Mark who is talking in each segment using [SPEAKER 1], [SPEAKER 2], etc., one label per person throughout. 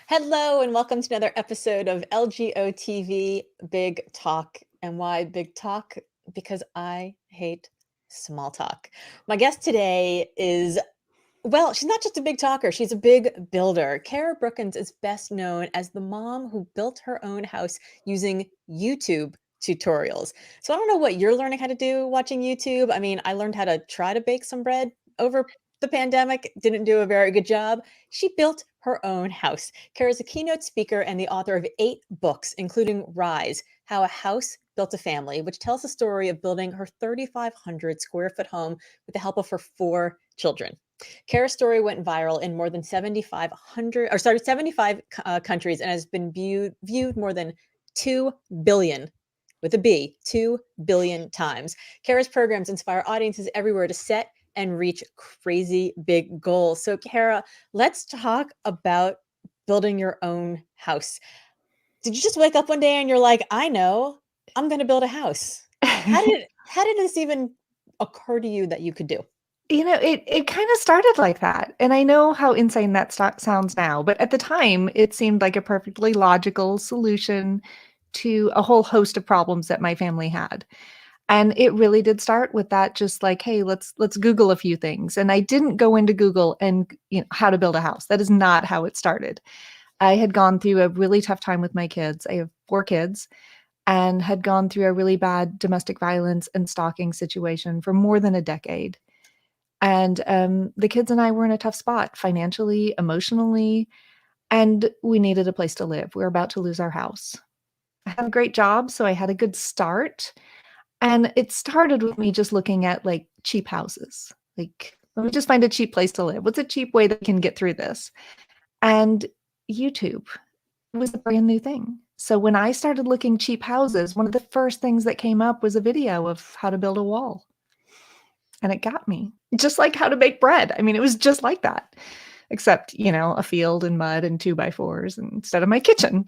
[SPEAKER 1] Hello, and welcome to another episode of LGOtv Big Talk. And why Big Talk? Because I hate small talk. My guest today is, well, she's not just a big talker, she's a big builder. Cara Brookins is best known as the mom who built her own house using YouTube tutorials. So I don't know what you're learning how to do watching YouTube. I mean, I learned how to try to bake some bread over the pandemic, didn't do a very good job. She built her own house. Cara is a keynote speaker and the author of 8 books, including Rise, How a House Built a Family, which tells the story of building her 3,500 square foot home with the help of her 4 children. Cara's story went viral in more than 75 countries and has been viewed more than 2 billion, with a B, 2 billion times. Cara's programs inspire audiences everywhere to set and reach crazy big goals. So Cara, let's talk about building your own house. Did you just wake up one day and you're like, I know, I'm going to build a house? How did this even occur to you that you could do?
[SPEAKER 2] It kind of started like that. And I know how insane that sounds now, but at the time, it seemed like a perfectly logical solution to a whole host of problems that my family had. And it really did start with that, just like, hey, let's Google a few things. And I didn't go into Google and how to build a house. That is not how it started. I had gone through a really tough time with my kids. I have 4 kids and had gone through a really bad domestic violence and stalking situation for more than a decade. And the kids and I were in a tough spot financially, emotionally, and we needed a place to live. We were about to lose our house. I had a great job, so I had a good start. And it started with me just looking at like cheap houses. Like, let me just find a cheap place to live. What's a cheap way that we can get through this? And YouTube was a brand new thing. So when I started looking cheap houses, one of the first things that came up was a video of how to build a wall. And it got me, just like how to bake bread. I mean, it was just like that, except, a field and mud and 2x4s instead of my kitchen.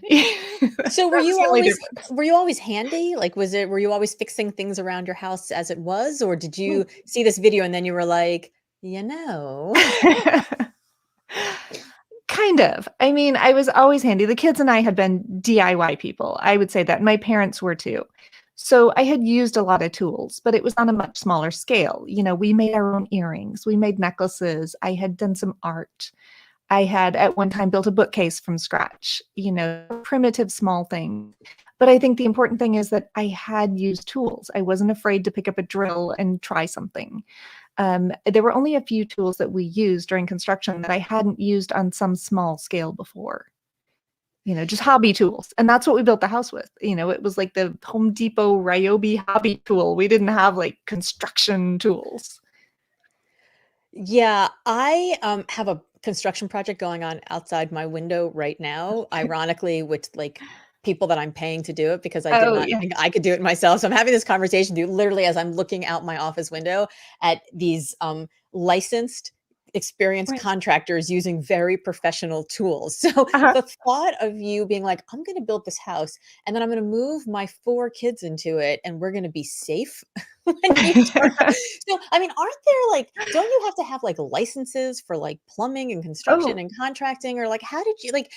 [SPEAKER 1] So
[SPEAKER 2] That was the only difference.
[SPEAKER 1] were you always handy? Like, were you always fixing things around your house as it was? Or did you see this video and then you were like, you know?
[SPEAKER 2] Kind of. I mean, I was always handy. The kids and I had been DIY people. I would say that. My parents were too. So I had used a lot of tools, but it was on a much smaller scale. We made our own earrings, we made necklaces. I had done some art. I had at one time built a bookcase from scratch, primitive small things. But I think the important thing is that I had used tools. I wasn't afraid to pick up a drill and try something. There were only a few tools that we used during construction that I hadn't used on some small scale before. Just hobby tools. And that's what we built the house with. It was like the Home Depot Ryobi hobby tool. We didn't have like construction tools.
[SPEAKER 1] Yeah, I have a construction project going on outside my window right now, ironically, with like people that I'm paying to do it because I did
[SPEAKER 2] Oh,
[SPEAKER 1] not
[SPEAKER 2] yeah.
[SPEAKER 1] think I could do it myself. So I'm having this conversation with you literally as I'm looking out my office window at these licensed experienced
[SPEAKER 2] Right.
[SPEAKER 1] contractors using very professional tools. So
[SPEAKER 2] Uh-huh.
[SPEAKER 1] the thought of you being like, I'm going to build this house and then I'm going to move my 4 kids into it and we're going to be safe when you start. So, I mean, aren't there like, don't you have to have like licenses for like plumbing and construction
[SPEAKER 2] Oh,
[SPEAKER 1] and contracting, or like, how did you like?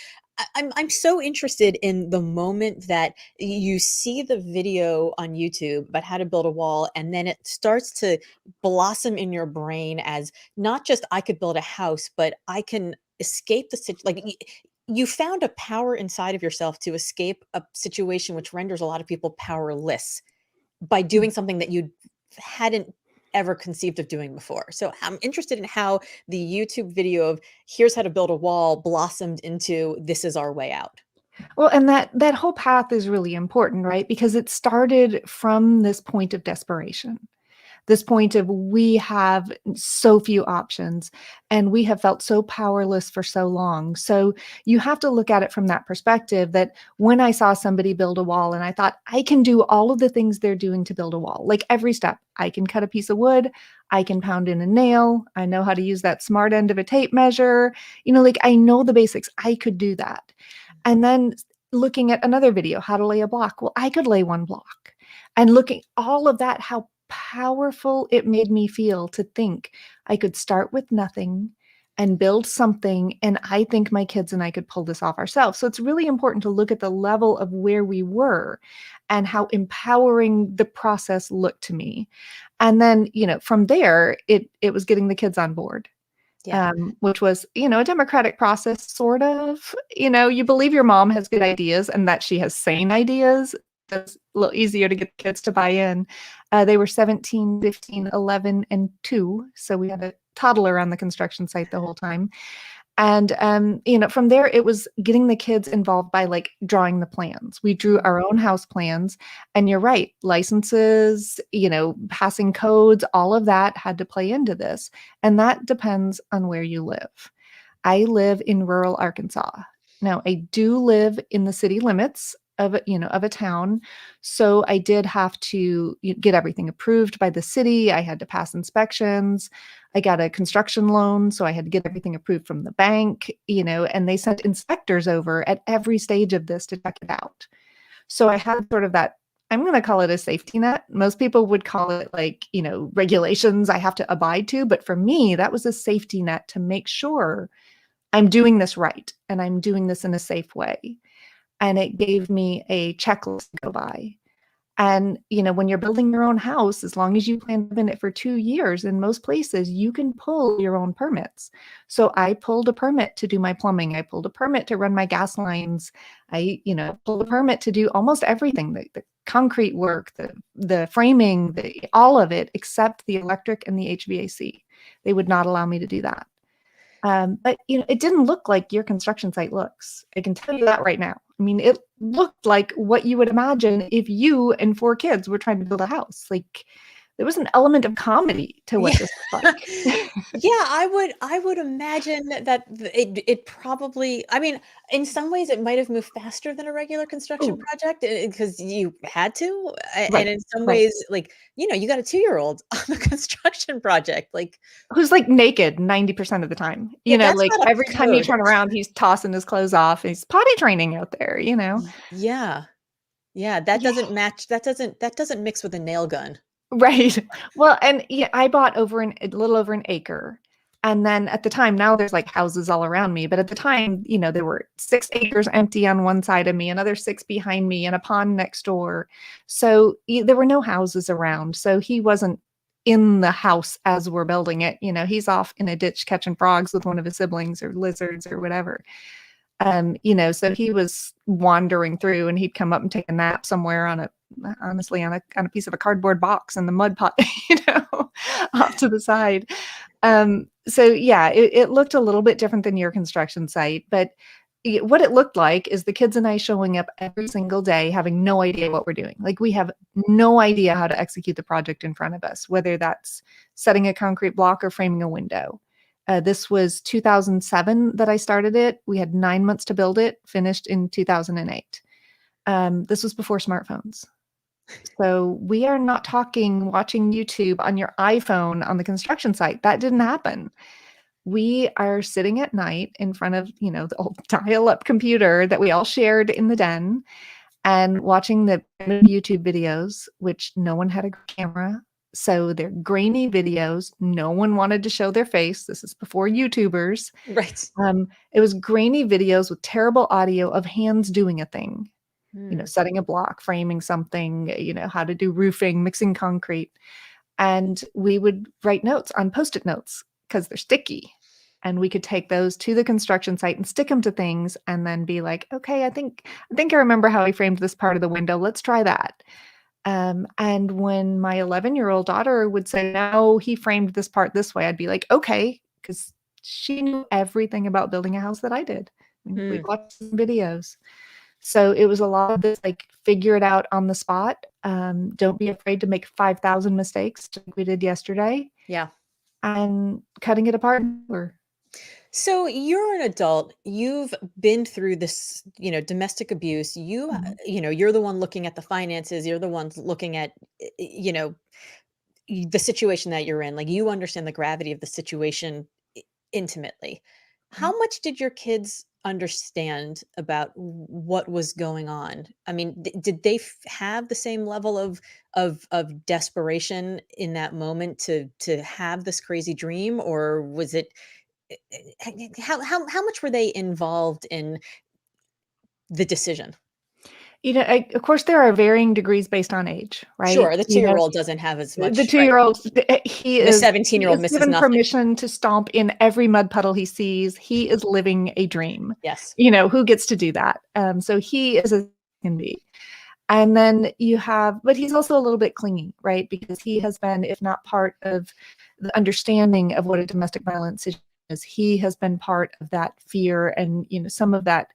[SPEAKER 1] I'm so interested in the moment that you see the video on YouTube about how to build a wall, and then it starts to blossom in your brain as not just I could build a house, but I can escape the situation. Like you found a power inside of yourself to escape a situation which renders a lot of people powerless by doing something that you hadn't ever conceived of doing before. So I'm interested in how the YouTube video of here's how to build a wall blossomed into this is our way out.
[SPEAKER 2] well, and that whole path is really important, right? Because it started from this point of desperation. This point of we have so few options and we have felt so powerless for so long. So you have to look at it from that perspective, that when I saw somebody build a wall and I thought, I can do all of the things they're doing to build a wall, like every step. I can cut a piece of wood, I can pound in a nail, I know how to use that smart end of a tape measure, like I know the basics. I could do that. And then looking at another video, how to lay a block. Well, I could lay one block. And looking all of that, how powerful it made me feel to think I could start with nothing and build something. And I think my kids and I could pull this off ourselves. So it's really important to look at the level of where we were and how empowering the process looked to me. And then, from there, it was getting the kids on board,
[SPEAKER 1] Yeah.
[SPEAKER 2] which was, a democratic process, sort of. You believe your mom has good ideas and that she has sane ideas. It's a little easier to get the kids to buy in. They were 17, 15, 11, and 2. So we had a toddler on the construction site the whole time. And, from there, it was getting the kids involved by like drawing the plans. We drew our own house plans. And you're right, licenses, passing codes, all of that had to play into this. And that depends on where you live. I live in rural Arkansas. Now, I do live in the city limits of a town. So I did have to get everything approved by the city. I had to pass inspections. I got a construction loan, so I had to get everything approved from the bank, and they sent inspectors over at every stage of this to check it out. So I had sort of that, I'm going to call it a safety net. Most people would call it like, regulations I have to abide to. But for me, that was a safety net to make sure I'm doing this right and I'm doing this in a safe way. And it gave me a checklist to go by. And, when you're building your own house, as long as you plan to live in it for 2 years, in most places, you can pull your own permits. So I pulled a permit to do my plumbing. I pulled a permit to run my gas lines. I, pulled a permit to do almost everything, the concrete work, the framing, all of it, except the electric and the HVAC. They would not allow me to do that. But it didn't look like your construction site looks. I can tell you that right now. I mean, it looked like what you would imagine if you and 4 kids were trying to build a house. Like there was an element of comedy to what
[SPEAKER 1] Yeah.
[SPEAKER 2] this looked like.
[SPEAKER 1] Yeah, I would imagine that it probably, I mean, in some ways it might have moved faster than a regular construction
[SPEAKER 2] Oh,
[SPEAKER 1] project, because you had to, and
[SPEAKER 2] right,
[SPEAKER 1] in some
[SPEAKER 2] right.
[SPEAKER 1] ways, like, you got a 2-year-old on the construction project, like,
[SPEAKER 2] Who's like naked 90% of the time.
[SPEAKER 1] yeah, that's
[SPEAKER 2] Like
[SPEAKER 1] not up
[SPEAKER 2] every
[SPEAKER 1] to
[SPEAKER 2] time you
[SPEAKER 1] code.
[SPEAKER 2] turn around, he's tossing his clothes off. He's potty training out there.
[SPEAKER 1] Yeah. Yeah, that
[SPEAKER 2] Yeah.
[SPEAKER 1] doesn't match, that doesn't mix with a nail gun.
[SPEAKER 2] Right. Well, and yeah, I bought a little over an acre. And then at the time, now there's like houses all around me. But at the time, there were 6 acres empty on one side of me, another 6 behind me, and a pond next door. So there were no houses around. So he wasn't in the house as we're building it. He's off in a ditch catching frogs with one of his siblings or lizards or whatever. So he was wandering through and he'd come up and take a nap somewhere honestly on a piece of a cardboard box in the mud pot, off to the side. So yeah, it looked a little bit different than your construction site, but what it looked like is the kids and I showing up every single day, having no idea what we're doing. Like we have no idea how to execute the project in front of us, whether that's setting a concrete block or framing a window. This was 2007 that I started it. We had 9 months to build it, finished in 2008. This was before smartphones. So we are not talking watching YouTube on your iPhone on the construction site. That didn't happen. We are sitting at night in front of, the old dial-up computer that we all shared in the den and watching the YouTube videos, which no one had a camera. So they're grainy videos. No one wanted to show their face. This is before YouTubers.
[SPEAKER 1] Right.
[SPEAKER 2] It was grainy videos with terrible audio of hands doing a thing,
[SPEAKER 1] Hmm.
[SPEAKER 2] setting a block, framing something, how to do roofing, mixing concrete. And we would write notes on Post-it notes because they're sticky. And we could take those to the construction site and stick them to things and then be like, okay, I think I remember how I framed this part of the window. Let's try that. And when my 11-year-old daughter would say, no, he framed this part this way, I'd be like, okay, because she knew everything about building a house that I did.
[SPEAKER 1] Hmm.
[SPEAKER 2] We'd watch some videos. So it was a lot of this, like, figure it out on the spot. Don't be afraid to make 5,000 mistakes like we did yesterday
[SPEAKER 1] Yeah.
[SPEAKER 2] and cutting it apart.
[SPEAKER 1] So you're an adult. You've been through this, domestic abuse.
[SPEAKER 2] Mhm.
[SPEAKER 1] You're the one looking at the finances. You're the one looking at, the situation that you're in. Like, you understand the gravity of the situation intimately.
[SPEAKER 2] Right.
[SPEAKER 1] How much did your kids understand about what was going on? I mean, did they have the same level of desperation in that moment to have this crazy dream, or was it how much were they involved in the decision?
[SPEAKER 2] Of course, there are varying degrees based on age, right?
[SPEAKER 1] Sure, the 2-year-old doesn't have as
[SPEAKER 2] The
[SPEAKER 1] much, right?
[SPEAKER 2] 2-year-old, he
[SPEAKER 1] The
[SPEAKER 2] is he
[SPEAKER 1] 17-year-old
[SPEAKER 2] is
[SPEAKER 1] misses
[SPEAKER 2] given
[SPEAKER 1] nothing.
[SPEAKER 2] permission to stomp in every mud puddle he sees. He is living a dream.
[SPEAKER 1] Yes.
[SPEAKER 2] Who gets to do that? So he is as can be. And then but he's also a little bit clingy, right? Because he has been, if not part of the understanding of what a domestic violence is, he has been part of that fear, and some of that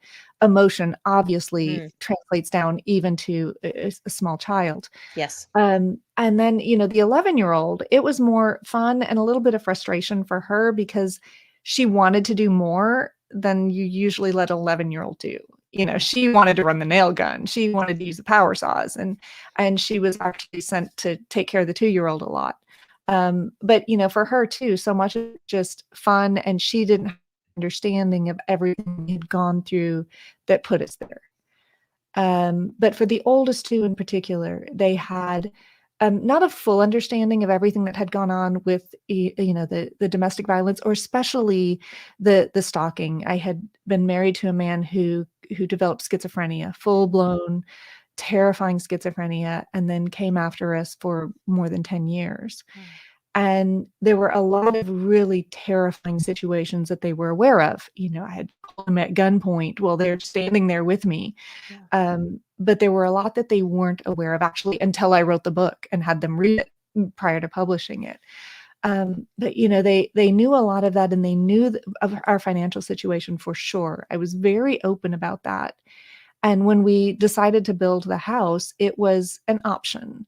[SPEAKER 2] emotion obviously translates down even to a small child.
[SPEAKER 1] Yes.
[SPEAKER 2] And then, the 11-year-old, it was more fun and a little bit of frustration for her because she wanted to do more than you usually let an 11-year-old do. She wanted to run the nail gun. She wanted to use the power saws, and she was actually sent to take care of the 2-year-old a lot. But for her too, so much of just fun, and she didn't have understanding of everything we had gone through that put us there. But for the oldest two in particular, they had not a full understanding of everything that had gone on with the domestic violence, or especially the stalking. I had been married to a man who developed schizophrenia, full blown, terrifying schizophrenia, and then came after us for more than 10 years. And there were a lot of really terrifying situations that they were aware of. I had called them at gunpoint while they're standing there with me.
[SPEAKER 1] Yeah.
[SPEAKER 2] But there were a lot that they weren't aware of, actually, until I wrote the book and had them read it prior to publishing it. But they knew a lot of that, and they knew of our financial situation for sure. I was very open about that. And when we decided to build the house, it was an option.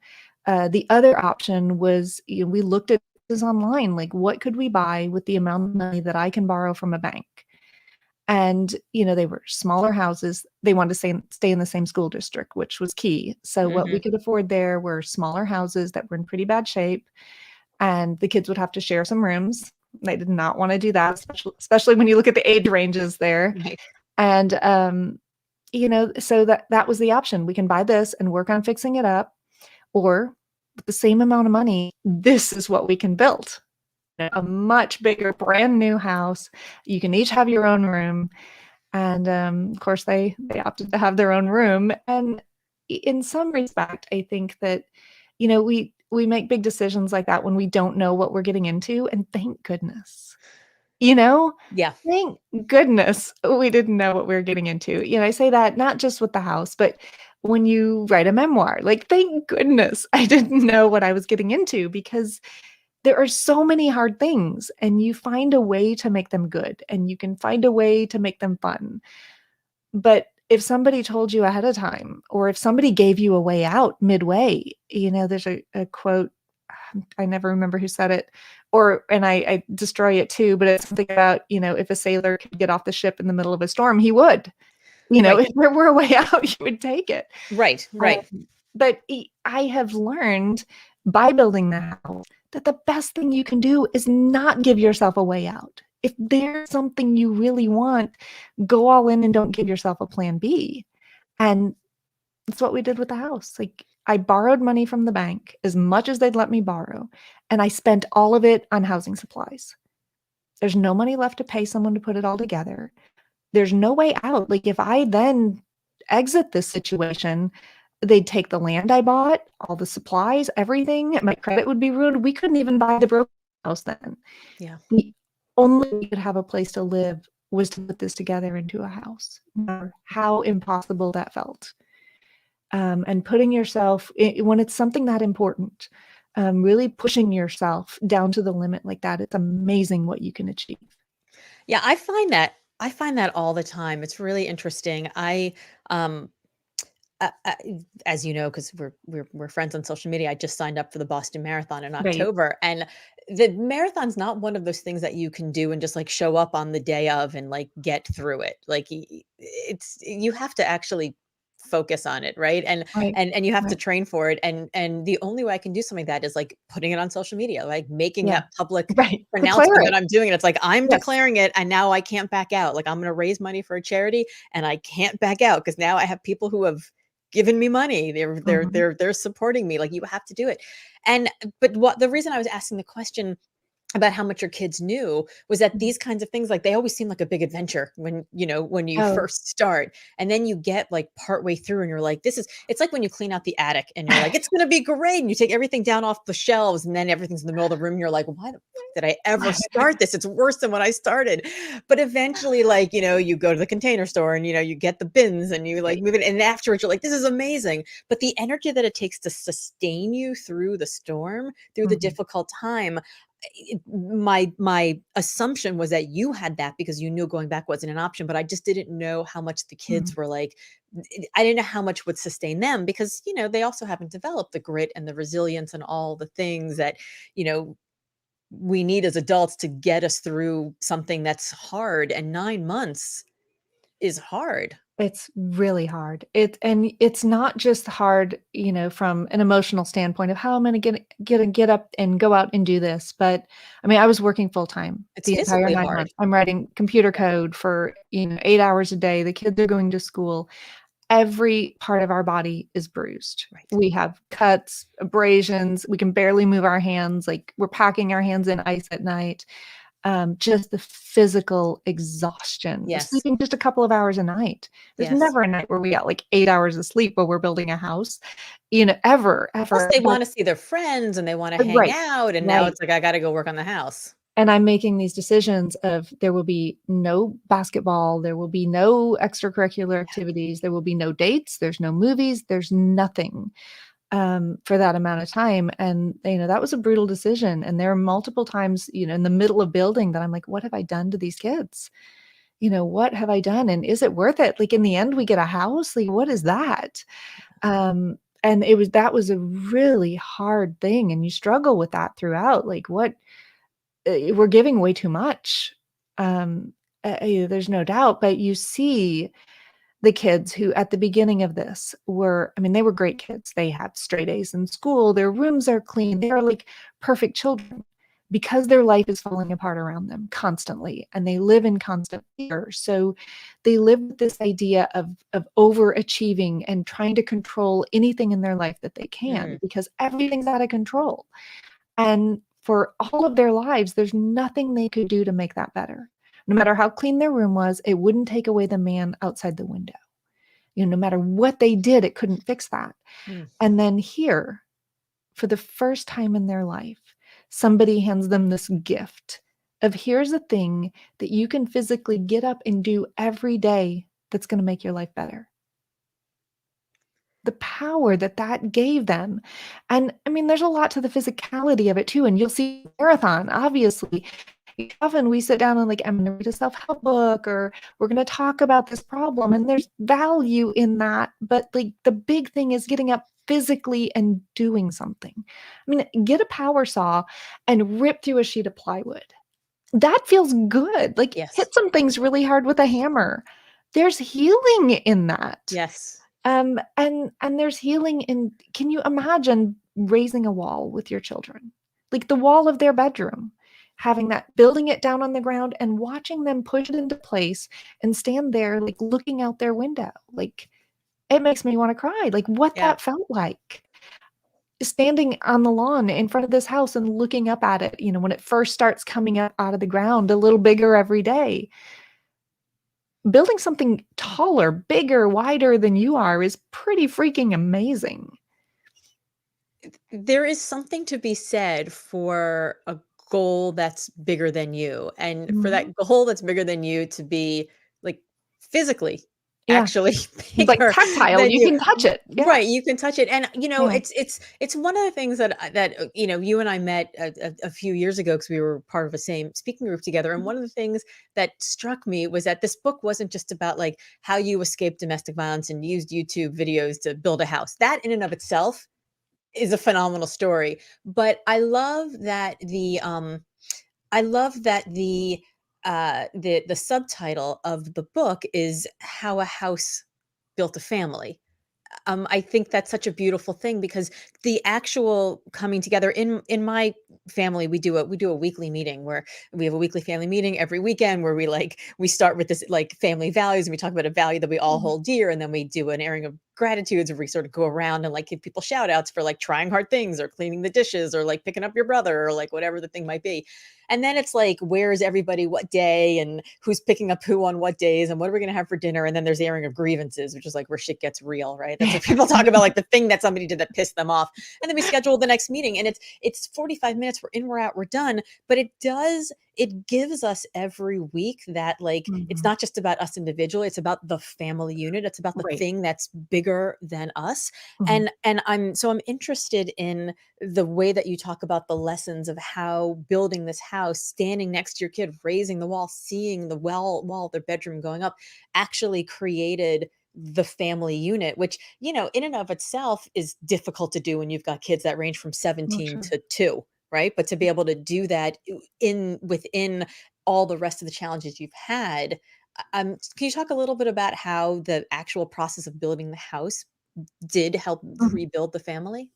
[SPEAKER 2] The other option was, we looked at this online, like, what could we buy with the amount of money that I can borrow from a bank? And, they were smaller houses. They wanted to stay in the same school district, which was key. So what we could afford there were smaller houses that were in pretty bad shape, and the kids would have to share some rooms. They did not want to do that, especially when you look at the age ranges there.
[SPEAKER 1] Right.
[SPEAKER 2] And, so that was the option. We can buy this and work on fixing it up, or with the same amount of money, this is what we can build. A much bigger, brand new house. You can each have your own room. And of course, they opted to have their own room. And in some respect, I think that, we make big decisions like that when we don't know what we're getting into. And thank goodness,
[SPEAKER 1] Yeah.
[SPEAKER 2] thank goodness we didn't know what we were getting into. I say that not just with the house, but when you write a memoir, like, thank goodness I didn't know what I was getting into, because there are so many hard things, and you find a way to make them good, and you can find a way to make them fun. But if somebody told you ahead of time, or if somebody gave you a way out midway, there's a quote, I never remember who said it, and I destroy it too, but it's something about, if a sailor could get off the ship in the middle of a storm, he would.
[SPEAKER 1] Right.
[SPEAKER 2] If there were a way out, you would take it.
[SPEAKER 1] Right. Right.
[SPEAKER 2] But I have learned by building the house that the best thing you can do is not give yourself a way out. If there's something you really want, go all in and don't give yourself a plan B. And that's what we did with the house. Like, I borrowed money from the bank, as much as they'd let me borrow, and I spent all of it on housing supplies. There's no money left to pay someone to put it all together. There's no way out. Like, if I then exit this situation, they'd take the land I bought, all the supplies, everything. My credit would be ruined. We couldn't even buy the broken house then.
[SPEAKER 1] Yeah.
[SPEAKER 2] The only way we could have a place to live was to put this together into a house, no matter how impossible that felt. And putting yourself, when it's something that important, really pushing yourself down to the limit like that, it's amazing what you can achieve.
[SPEAKER 1] Yeah, I find that all the time. It's really interesting. Um, as you know, because we're friends on social media, I just signed up for the Boston Marathon in
[SPEAKER 2] Right.
[SPEAKER 1] October, and the marathon's not one of those things that you can do and just like show up on the day of and like get through it. Like, you have to actually focus on it, right? And
[SPEAKER 2] Right.
[SPEAKER 1] and you have to
[SPEAKER 2] Right.
[SPEAKER 1] train for it. And the only way I can do something like that is like putting it on social media, like making
[SPEAKER 2] Yeah.
[SPEAKER 1] that public
[SPEAKER 2] Right. Declare
[SPEAKER 1] pronouncement
[SPEAKER 2] it.
[SPEAKER 1] that I'm doing it. It's like I'm
[SPEAKER 2] Yes.
[SPEAKER 1] declaring it, and now I can't back out. Like, I'm going to raise money for a charity, and I can't back out because now I have people who have given me money.
[SPEAKER 2] Mhm.
[SPEAKER 1] They're supporting me. Like, you have to do it. And but what the reason I was asking the question about how much your kids knew was that
[SPEAKER 2] Mhm.
[SPEAKER 1] these kinds of things, like, they always seem like a big adventure when, when you
[SPEAKER 2] Oh.
[SPEAKER 1] first start, and then you get, like, partway through and you're like, it's like when you clean out the attic and you're like, "It's gonna be great," and you take everything down off the shelves, and then everything's in the middle of the room, and you're like, "Why the fuck did I ever start this? It's worse than when I started." But eventually, like, you go to the Container Store and, you get the bins and you, like,
[SPEAKER 2] Right.
[SPEAKER 1] move it, and afterwards you're like, "This is amazing." But the energy that it takes to sustain you through the storm, through the
[SPEAKER 2] Mhm.
[SPEAKER 1] difficult time, my assumption was that you had that because you knew going back wasn't an option, but I just didn't know how much the
[SPEAKER 2] Mhm.
[SPEAKER 1] kids were like, I didn't know how much would sustain them because, they also haven't developed the grit and the resilience and all the things that, you know, we need as adults to get us through something that's hard. And 9 months is hard.
[SPEAKER 2] It's really hard. It's not just hard, from an emotional standpoint of how I'm gonna get up and go out and do this, but, I mean, I was working full time
[SPEAKER 1] It's
[SPEAKER 2] the entire
[SPEAKER 1] physically
[SPEAKER 2] 9
[SPEAKER 1] hard.
[SPEAKER 2] months. I'm writing computer
[SPEAKER 1] Yeah.
[SPEAKER 2] code for, 8 hours a day. The kids are going to school. Every part of our body is bruised.
[SPEAKER 1] Right.
[SPEAKER 2] We have cuts, abrasions, we can barely move our hands, like, we're packing our hands in ice at night. Just the physical exhaustion of
[SPEAKER 1] Yes.
[SPEAKER 2] sleeping just a couple of hours a night. There's
[SPEAKER 1] Yes.
[SPEAKER 2] never a night where we got, like, 8 hours of sleep while we're building a house,
[SPEAKER 1] Plus
[SPEAKER 2] ever,
[SPEAKER 1] they
[SPEAKER 2] but
[SPEAKER 1] want to see their friends and they want to hang
[SPEAKER 2] right,
[SPEAKER 1] out. And now
[SPEAKER 2] right,
[SPEAKER 1] it's like, I got to go work on the house.
[SPEAKER 2] and I'm making these decisions of there will be no basketball, there will be no extracurricular activities, there will be no dates, there's no movies, there's nothing, for that amount of time, and, that was a brutal decision, and there are multiple times, in the middle of building that I'm like, "What have I done to these kids?" What have I done? And is it worth it? Like, in the end, we get a house? Like, what is that? And that was a really hard thing, and you struggle with that throughout. Like, we're giving way too much. There's no doubt, but you see the kids who at the beginning of this were, I mean, they were great kids. They had straight A's in school. Their rooms are clean. They are like perfect children because their life is falling apart around them constantly and they live in constant fear. So they live with this idea of overachieving and trying to control anything in their life that they can
[SPEAKER 1] Mm,
[SPEAKER 2] because everything's out of control. And for all of their lives, there's nothing they could do to make that better. No matter how clean their room was, it wouldn't take away the man outside the window. No matter what they did, it couldn't fix that.
[SPEAKER 1] mm.
[SPEAKER 2] And then here, for the first time in their life, somebody hands them this gift of here's a thing that you can physically get up and do every day that's going to make your life better. The power that that gave them. And I mean, there's a lot to the physicality of it too. And you'll see marathon, obviously. Often we sit down and like, I'm going to read a self-help book or we're going to talk about this problem. And there's value in that. But like the big thing is getting up physically and doing something. I mean, get a power saw and rip through a sheet of plywood. That feels good. Like
[SPEAKER 1] Yes.
[SPEAKER 2] hit some things really hard with a hammer. There's healing in that.
[SPEAKER 1] Yes.
[SPEAKER 2] And there's healing in can you imagine raising a wall with your children? Like the wall of their bedroom, having that, building it down on the ground and watching them push it into place and stand there like looking out their window. Like it makes me want to cry. Like what
[SPEAKER 1] Yeah.
[SPEAKER 2] that felt like. Standing on the lawn in front of this house and looking up at it, when it first starts coming up out of the ground a little bigger every day. Building something taller, bigger, wider than you are is pretty freaking amazing.
[SPEAKER 1] There is something to be said for a goal that's bigger than you, and for
[SPEAKER 2] Mhm.
[SPEAKER 1] that goal that's bigger than you to be, like, physically
[SPEAKER 2] Yeah.
[SPEAKER 1] actually
[SPEAKER 2] It's like
[SPEAKER 1] bigger
[SPEAKER 2] tactile,
[SPEAKER 1] than
[SPEAKER 2] you
[SPEAKER 1] you.
[SPEAKER 2] can touch it. Yeah.
[SPEAKER 1] Right, you can touch it, and,
[SPEAKER 2] Yeah.
[SPEAKER 1] it's one of the things that you and I met a few years ago because we were part of a same speaking group together, and
[SPEAKER 2] Mhm.
[SPEAKER 1] one of the things that struck me was that this book wasn't just about, like, how you escape domestic violence and used YouTube videos to build a house. That in and of itself is a phenomenal story, but I love that the subtitle of the book is How a House Built a Family. I think that's such a beautiful thing because the actual coming together in my family, we do a weekly meeting where we have a weekly family meeting every weekend where we start with this like family values and we talk about a value that we all
[SPEAKER 2] Mhm.
[SPEAKER 1] hold dear, and then we do an airing of gratitudes where we sort of go around and like give people shout outs for like trying hard things or cleaning the dishes or like picking up your brother or like whatever the thing might be. And then it's like, where's everybody what day and who's picking up who on what days and what are we going to have for dinner? And then there's airing of grievances, which is like where shit gets real, right? That's what people talk about, like the thing that somebody did that pissed them off. And then we schedule the next meeting and it's 45 minutes. We're in, we're out, we're done. But it gives us every week that like, it's not just about us individually, it's about the family unit. It's about the
[SPEAKER 2] Right.
[SPEAKER 1] thing that's bigger than us.
[SPEAKER 2] Mhm.
[SPEAKER 1] And I'm interested in the way that you talk about the lessons of how building this house, standing next to your kid, raising the wall, seeing the wall of their bedroom going up, actually created the family unit, which, you know, in and of itself is difficult to do when you've got kids that range from
[SPEAKER 2] Oh,
[SPEAKER 1] 17
[SPEAKER 2] sure.
[SPEAKER 1] to 2, right? But to be able to do that within all the rest of the challenges you've had, can you talk a little bit about how the actual process of building the house did help
[SPEAKER 2] Mhm.
[SPEAKER 1] rebuild the family?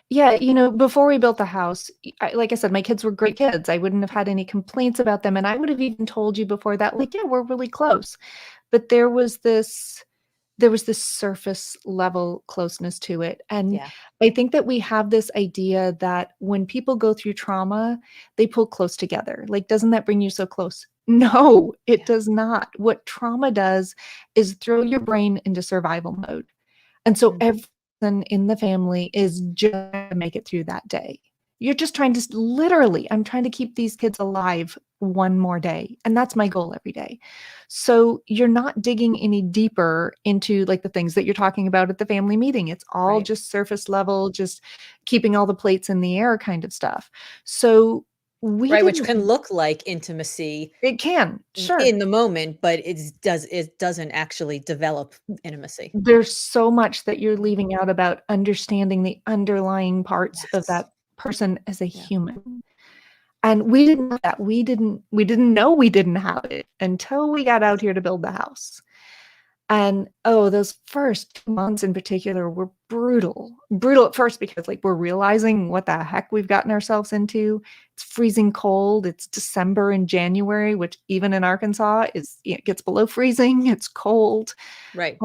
[SPEAKER 2] Yeah, before we built the house, like I said, my kids were great kids. I wouldn't have had any complaints about them, and I would have even told you before that, like, "Yeah, we're really close." But there was this surface level closeness to it, and
[SPEAKER 1] Yeah.
[SPEAKER 2] I think that we have this idea that when people go through trauma, they pull close together. Like, doesn't that bring you so close? No, it
[SPEAKER 1] Yeah.
[SPEAKER 2] does not. What trauma does is throw your brain into survival mode. And so
[SPEAKER 1] Mm.
[SPEAKER 2] everyone in the family is just trying to make it through that day. You're just trying to literally, I'm trying to keep these kids alive one more day. And that's my goal every day. So you're not digging any deeper into like the things that you're talking about at the family meeting. It's all
[SPEAKER 1] Right.
[SPEAKER 2] just surface level, just keeping all the plates in the air kind of stuff. So we
[SPEAKER 1] Right, which
[SPEAKER 2] didn't,
[SPEAKER 1] can look like intimacy
[SPEAKER 2] it can, sure.
[SPEAKER 1] in the moment, but it doesn't actually develop intimacy.
[SPEAKER 2] There's so much that you're leaving out about understanding the underlying parts of
[SPEAKER 1] Yes.
[SPEAKER 2] that person as a
[SPEAKER 1] Yeah.
[SPEAKER 2] human. And we didn't know that. We didn't know we didn't have it until we got out here to build the house. And, oh, those first 2 months in particular were brutal. Brutal at first because, like, we're realizing what the heck we've gotten ourselves into. It's freezing cold. It's December and January, which even in Arkansas it gets below freezing. It's cold.
[SPEAKER 1] Right.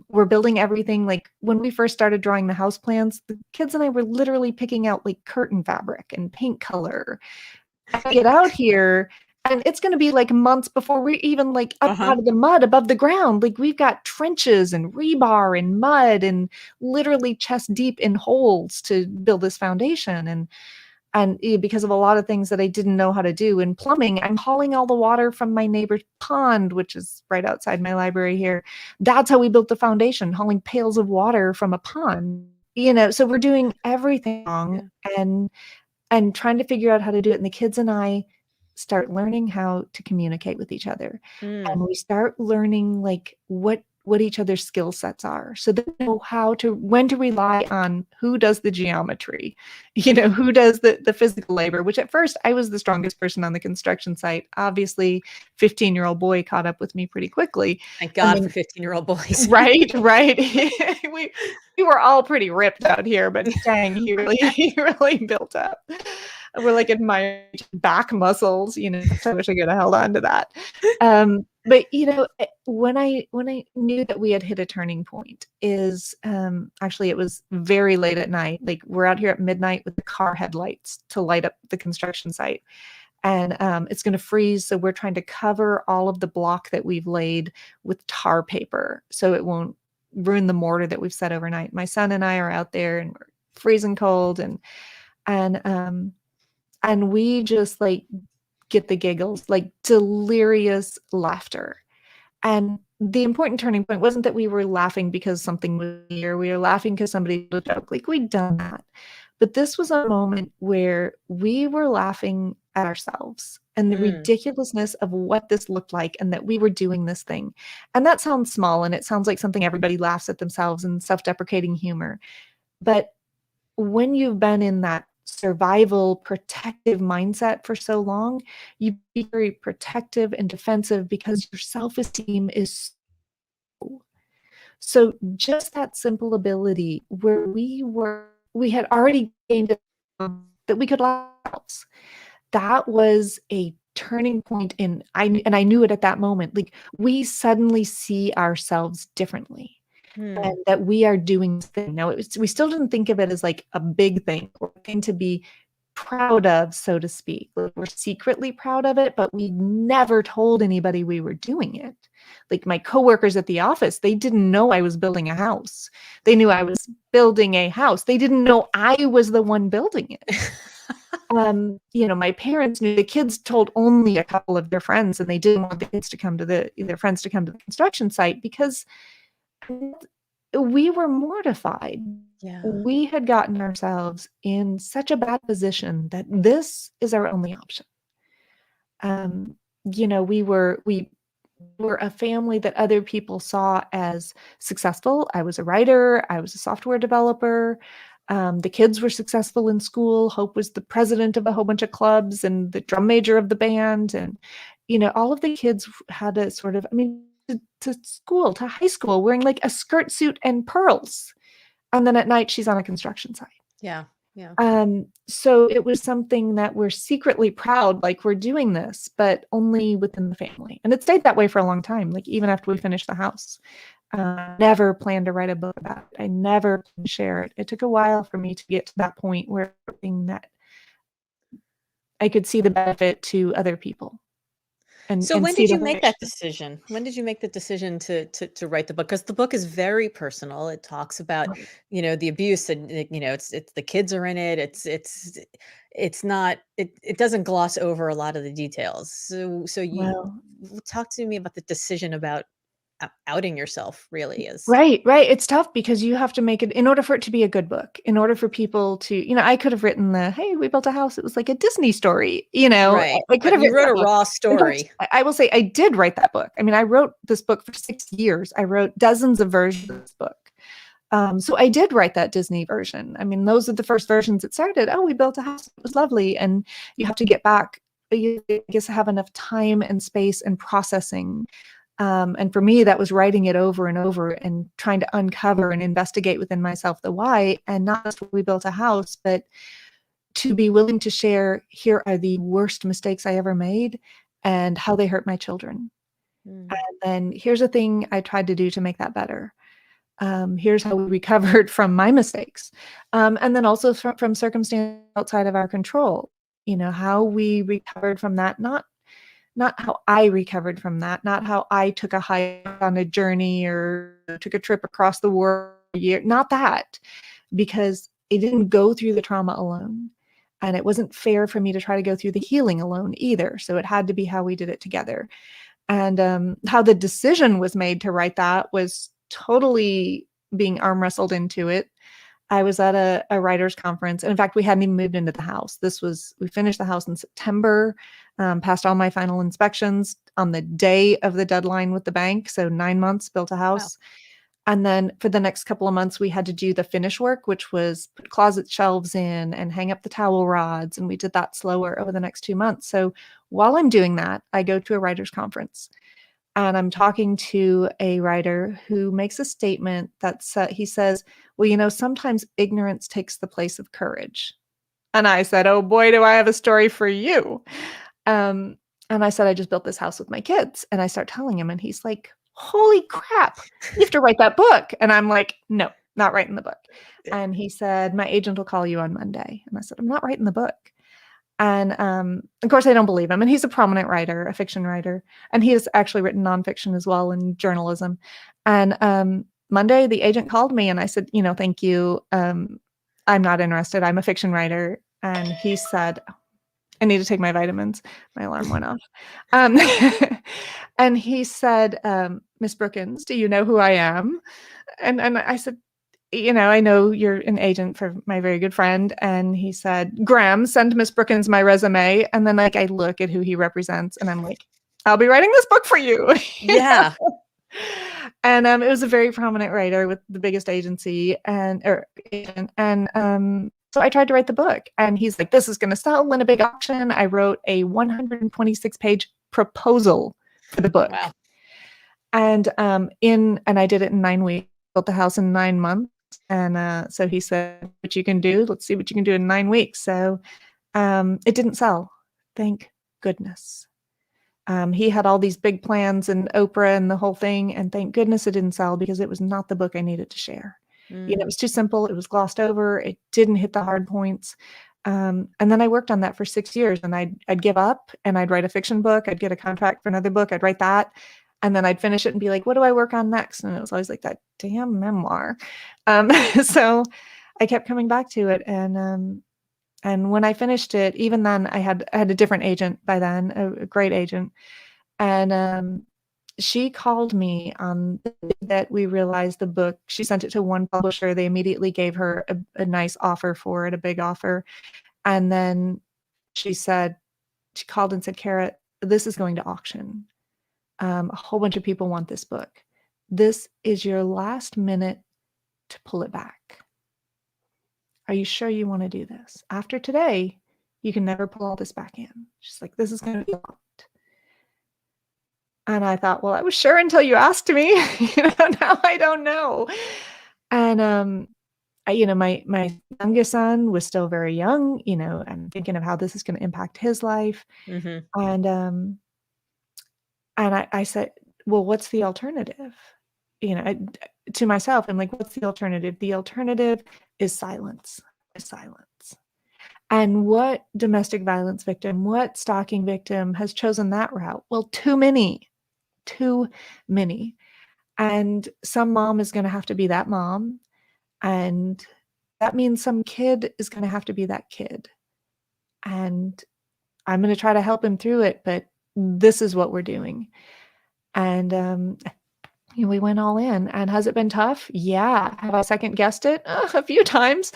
[SPEAKER 2] We're building everything like, when we first started drawing the house plans, the kids and I were literally picking out, like, curtain fabric and paint color. I get out here, and it's gonna be, like, months before we're even, like, up
[SPEAKER 1] Uh-huh.
[SPEAKER 2] out of the mud above the ground. Like, we've got trenches and rebar and mud and literally chest deep in holes to build this foundation, and because of a lot of things that I didn't know how to do in plumbing, I'm hauling all the water from my neighbor's pond, which is right outside my library here. That's how we built the foundation, hauling pails of water from a pond, so we're doing everything wrong
[SPEAKER 1] Yeah.
[SPEAKER 2] and trying to figure out how to do it, and the kids and I start learning how to communicate with each other,
[SPEAKER 1] Mm.
[SPEAKER 2] and we start learning, like, what each other's skill sets are, so they know when to rely on who does the geometry, who does the physical labor, which at first I was the strongest person on the construction site. Obviously, 15-year-old boy caught up with me pretty quickly,
[SPEAKER 1] Thank
[SPEAKER 2] and
[SPEAKER 1] God for
[SPEAKER 2] then
[SPEAKER 1] 15-year-old boys.
[SPEAKER 2] right, right. We we were all pretty ripped out here, but dang, he really he really built up. We're like admiring back muscles, so I wish I could have held on to that. But when I knew that we had hit a turning point is actually it was very late at night. Like, we're out here at midnight with the car headlights to light up the construction site. And it's going to freeze. So we're trying to cover all of the block that we've laid with tar paper so it won't ruin the mortar that we've set overnight. My son and I are out there and we're freezing cold and um and we just like get the giggles, like delirious laughter. And the important turning point wasn't that we were laughing because something was here. We were laughing because somebody told a joke. Like, we'd done that. But this was a moment where we were laughing at ourselves and the
[SPEAKER 1] Mm.
[SPEAKER 2] ridiculousness of what this looked like and that we were doing this thing. And that sounds small and it sounds like something everybody laughs at themselves and self-deprecating humor. But when you've been in that survival protective mindset for so long, you be very protective and defensive because your self-esteem is so just that simple ability where we had already gained that we could laugh at ourselves. That was a turning point and I knew it at that moment. Like, we suddenly see ourselves differently.
[SPEAKER 1] Hmm.
[SPEAKER 2] and that we are doing thing. Now, we still didn't think of it as like a big thing or a thing to be proud of, so to speak. Like, we're secretly proud of it, but we never told anybody we were doing it. Like my coworkers at the office, they didn't know I was building a house. They knew I was building a house. They didn't know I was the one building it. My parents knew. The kids told only a couple of their friends, and they didn't want their friends to come to the construction site because we were mortified.
[SPEAKER 1] Yeah.
[SPEAKER 2] We had gotten ourselves in such a bad position that this is our only option. We were a family that other people saw as successful. I was a writer. I was a software developer. The kids were successful in school. Hope was the president of a whole bunch of clubs and the drum major of the band. And, all of the kids had a sort of, to high school, wearing like a skirt suit and pearls. And then at night, she's on a construction site.
[SPEAKER 1] Yeah. Yeah.
[SPEAKER 2] So it was something that we're secretly proud, like we're doing this, but only within the family. And it stayed that way for a long time, like even after we finished the house. Never planned to write a book about it. I never shared it. It took a while for me to get to that point where that I could see the benefit to other people.
[SPEAKER 1] So
[SPEAKER 2] And
[SPEAKER 1] when
[SPEAKER 2] see
[SPEAKER 1] did
[SPEAKER 2] the
[SPEAKER 1] you make that
[SPEAKER 2] connection.
[SPEAKER 1] decision? When did you make the decision to write the book? Because the book is very personal. It talks about,
[SPEAKER 2] Right.
[SPEAKER 1] the abuse, and it's the kids are in it. It's not, it doesn't gloss over a lot of the details. So you
[SPEAKER 2] Well,
[SPEAKER 1] talk to me about the decision about outing yourself, really is.
[SPEAKER 2] right, right. It's tough because you have to make it in order for it to be a good book, in order for people to, I could have written hey, we built a house. It was like a Disney story,
[SPEAKER 1] Right.
[SPEAKER 2] I could
[SPEAKER 1] But
[SPEAKER 2] have
[SPEAKER 1] you
[SPEAKER 2] written
[SPEAKER 1] wrote
[SPEAKER 2] that
[SPEAKER 1] a
[SPEAKER 2] book.
[SPEAKER 1] raw
[SPEAKER 2] In fact,
[SPEAKER 1] story.
[SPEAKER 2] I will say I did write that book. I mean, I wrote this book for 6 years. I wrote dozens of versions of this book. So I did write that Disney version. I mean, those are the first versions that started. Oh, we built a house. It was lovely. And you have to get back, I guess, have enough time and space and processing. And for me, that was writing it over and over and trying to uncover and investigate within myself the why, and not just we built a house, but to be willing to share, here are the worst mistakes I ever made and how they hurt my children.
[SPEAKER 1] Mm.
[SPEAKER 2] And then here's a thing I tried to do to make that better. Here's how we recovered from my mistakes. And then also from circumstance outside of our control, how we recovered from that, not how I recovered from that, not how I took a hike on a journey or took a trip across the world a year, not that, because it didn't go through the trauma alone. And it wasn't fair for me to try to go through the healing alone either. So it had to be how we did it together. And how the decision was made to write that was totally being arm wrestled into it. I was at a writer's conference. And in fact, we hadn't even moved into the house. We finished the house in September, passed all my final inspections on the day of the deadline with the bank. So 9 months, built a
[SPEAKER 1] Wow.
[SPEAKER 2] house. And then for the next couple of months, we had to do the finish work, which was put closet shelves in and hang up the towel rods. And we did that slower over the next 2 months. So while I'm doing that, I go to a writer's conference. And I'm talking to a writer who makes a statement he says, well, sometimes ignorance takes the place of courage. And I said, oh boy, do I have a story for you. Um, and I said, I just built this house with my kids. And I start telling him, and he's like, holy crap, you have to write that book. And I'm like, no, not writing the book. And he said, my agent will call you on Monday. And I said, I'm not writing the book. And of course, I don't believe him. And he's a prominent writer, a fiction writer. And he has actually written nonfiction as well in journalism. And Monday, the agent called me and I said, thank you. I'm not interested. I'm a fiction writer. And he said, I need to take my vitamins. My alarm went off. Um, and he said, Miss Brookins, do you know who I am? And I said, I know you're an agent for my very good friend. And he said, Graham, send Miss Brookins my resume. And then I look at who he represents and I'm like, I'll be writing this book for you.
[SPEAKER 1] Yeah.
[SPEAKER 2] And it was a very prominent writer with the biggest agency so I tried to write the book and he's like, this is going to sell in a big auction. I wrote a 126-page proposal for the book.
[SPEAKER 1] Wow.
[SPEAKER 2] And I did it in 9 weeks, built the house in 9 months. And so he said, what you can do, let's see what you can do in 9 weeks. So it didn't sell. Thank goodness. He had all these big plans and Oprah and the whole thing, and thank goodness it didn't sell because it was not the book I needed to share. You know, it was too simple. It was glossed over. It didn't hit the hard points. And then I worked on that for 6 years, and I'd give up and I'd write a fiction book. I'd get a contract for another book. I'd write that. And then I'd finish it and be like, what do I work on next? And it was always like that damn memoir. So I kept coming back to it. And when I finished it, even then I had a different agent by then, a great agent. And she called me on the day that we realized the book. She sent it to one publisher. They immediately gave her a nice offer for it, a big offer. And then she called and said, Cara, this is going to auction. A whole bunch of people want this book. This is your last minute to pull it back. Are you sure you want to do this? After today, you can never pull all this back in. She's like, this is going to be locked. And I thought, well, I was sure until you asked me. Now I don't know. And my youngest son was still very young. I'm thinking of how this is going to impact his life. And I said, well, what's the alternative? To myself, I'm like, what's the alternative? The alternative is silence. And what domestic violence victim, what stalking victim has chosen that route? Well, too many. And some mom is going to have to be that mom. And that means some kid is going to have to be that kid. And I'm going to try to help him through it, but this is what we're doing. And we went all in. And has it been tough? Yeah. Have I second guessed it? A few times.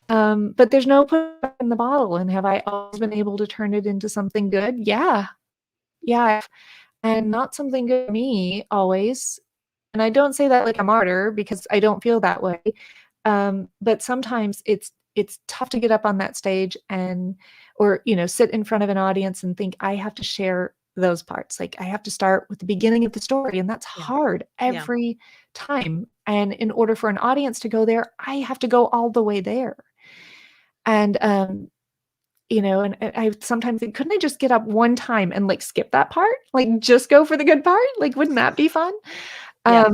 [SPEAKER 2] But there's no put back in the bottle. And have I always been able to turn it into something good? Yeah. And not something good for me always. And I don't say that like a martyr because I don't feel that way. But sometimes it's tough to get up on that stage or sit in front of an audience and think I have to share those parts. Like I have to start with the beginning of the story, and that's hard every time. And in order for an audience to go there, I have to go all the way there. And and I sometimes think, couldn't I just get up one time and like skip that part? Like just go for the good part? Like, wouldn't that be fun? But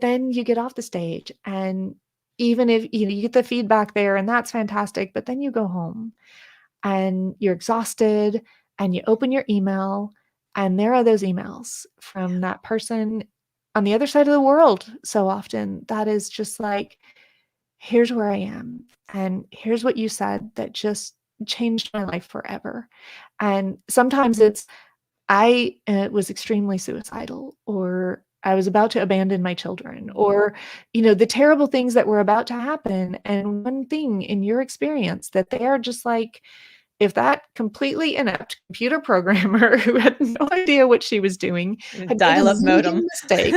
[SPEAKER 2] then you get off the stage, and even if you get the feedback there and that's fantastic, but then you go home and you're exhausted and you open your email and there are those emails from that person on the other side of the world. So often that is just like, here's where I am. And here's what you said that just changed my life forever. And sometimes it's, I was extremely suicidal, or I was about to abandon my children, or, the terrible things that were about to happen. And one thing in your experience that they are just like, if that completely inept computer programmer who had no idea what she was doing had
[SPEAKER 1] Dial-up modem
[SPEAKER 2] mistake,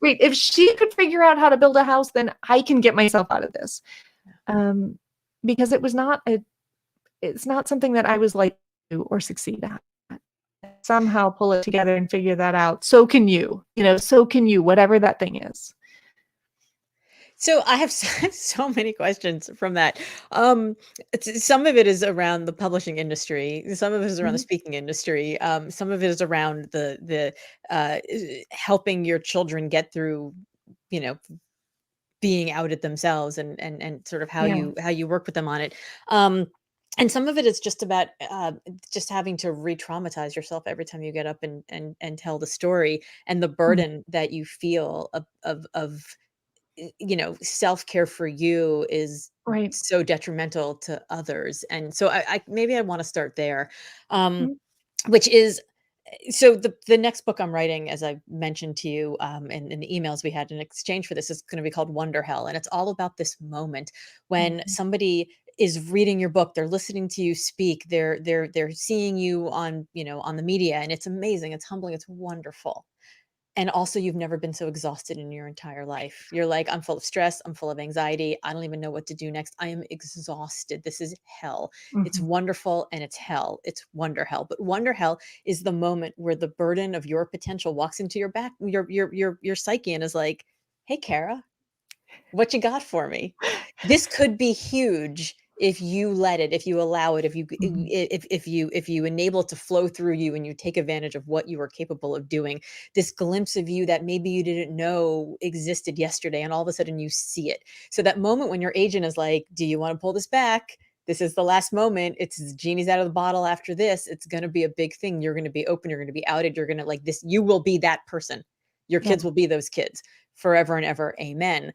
[SPEAKER 2] wait, if she could figure out how to build a house, then I can get myself out of this. Because it's not something that I was like to do or succeed at. Somehow pull it together and figure that out. So can you, whatever that thing is.
[SPEAKER 1] So I have so many questions from that. Some of it is around the publishing industry. Some of it is around the speaking industry. Some of it is around the helping your children get through, being out at themselves and sort of how you work with them on it. And some of it is just about just having to re-traumatize yourself every time you get up and tell the story, and the burden that you feel of self-care for you is
[SPEAKER 2] Right.
[SPEAKER 1] so detrimental to others. And so I maybe I want to start there, which is, so the next book I'm writing, as I mentioned to you in the emails we had in exchange for this, is going to be called Wonder Hell. And it's all about this moment when somebody is reading your book, they're listening to you speak, they're seeing you on, on the media, and it's amazing, it's humbling, it's wonderful. And also, you've never been so exhausted in your entire life. You're like, I'm full of stress. I'm full of anxiety. I don't even know what to do next. I am exhausted. This is hell. It's wonderful and it's hell. It's wonder hell. But wonder hell is the moment where the burden of your potential walks into your back, your psyche, and is like, hey, Cara, what you got for me? This could be huge if you let it, if you allow it,
[SPEAKER 2] Mhm.
[SPEAKER 1] if you enable it to flow through you and you take advantage of what you are capable of doing, this glimpse of you that maybe you didn't know existed yesterday, and all of a sudden you see it. So that moment when your agent is like, do you want to pull this back? This is the last moment. It's the genie's out of the bottle after this. It's going to be a big thing. You're going to be open. You're going to be outed. You're going to like this. You will be that person. Your
[SPEAKER 2] Yeah.
[SPEAKER 1] kids will be those kids forever and ever. Amen.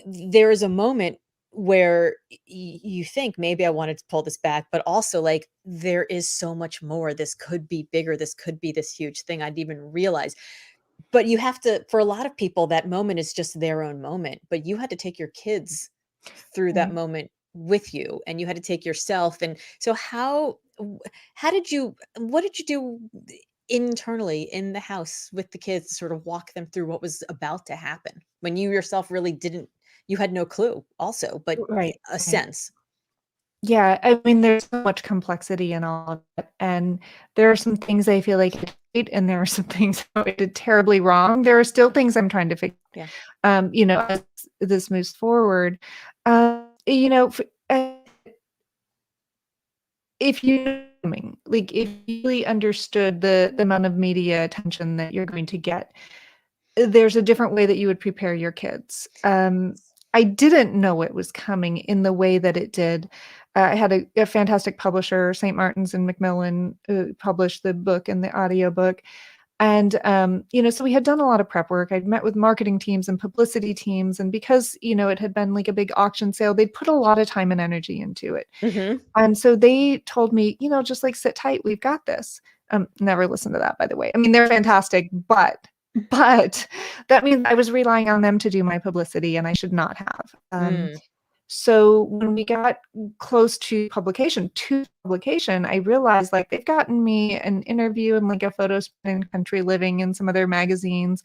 [SPEAKER 1] There is a moment where you think maybe I wanted to pull this back, but also like there is so much more. This could be bigger. This could be this huge thing I'd even realize. But you have to, for a lot of people, that moment is just their own moment. But you had to take your kids through that
[SPEAKER 2] Right.
[SPEAKER 1] moment with you, and you had to take yourself. And so how did you, what did you do internally in the house with the kids to sort of walk them through what was about to happen when you yourself really didn't, you had no clue also, but
[SPEAKER 2] Right.
[SPEAKER 1] a
[SPEAKER 2] Right.
[SPEAKER 1] sense.
[SPEAKER 2] Yeah, I mean, there's so much complexity in all of it, and there are some things I feel like I did right, and there are some things I did terribly wrong. There are still things I'm trying to fix.
[SPEAKER 1] Yeah.
[SPEAKER 2] As this moves forward, you know, if you like, if you really understood the amount of media attention that you're going to get, there's a different way that you would prepare your kids. I didn't know it was coming in the way that it did. I had a fantastic publisher, St. Martin's and Macmillan, published the book and the audiobook. And, so we had done a lot of prep work. I'd met with marketing teams and publicity teams. And because, it had been like a big auction sale, they'd put a lot of time and energy into it.
[SPEAKER 1] Mm-hmm.
[SPEAKER 2] And so they told me, just like sit tight, we've got this. Never listened to that, by the way. I mean, they're fantastic, but that means I was relying on them to do my publicity, and I should not have.
[SPEAKER 1] Mm.
[SPEAKER 2] So when we got close to publication, I realized like they've gotten me an interview and like a photo in Country Living and some other magazines,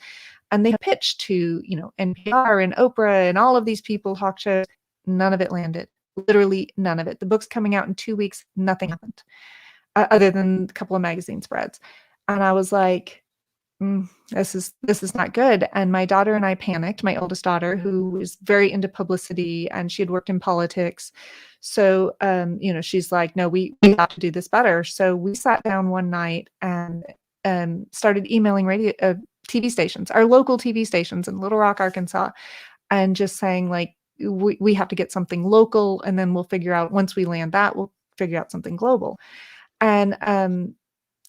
[SPEAKER 2] and they pitched to, NPR and Oprah and all of these people, talk shows. None of it landed. Literally none of it. The book's coming out in 2 weeks. Nothing happened, other than a couple of magazine spreads. And I was like, this is not good. And my daughter and I panicked, my oldest daughter, who was very into publicity and she had worked in politics. So, she's like, no, we have to do this better. So we sat down one night and started emailing TV stations, our local TV stations in Little Rock, Arkansas, and just saying like, we have to get something local, and then we'll figure out, once we land that, we'll figure out something global. And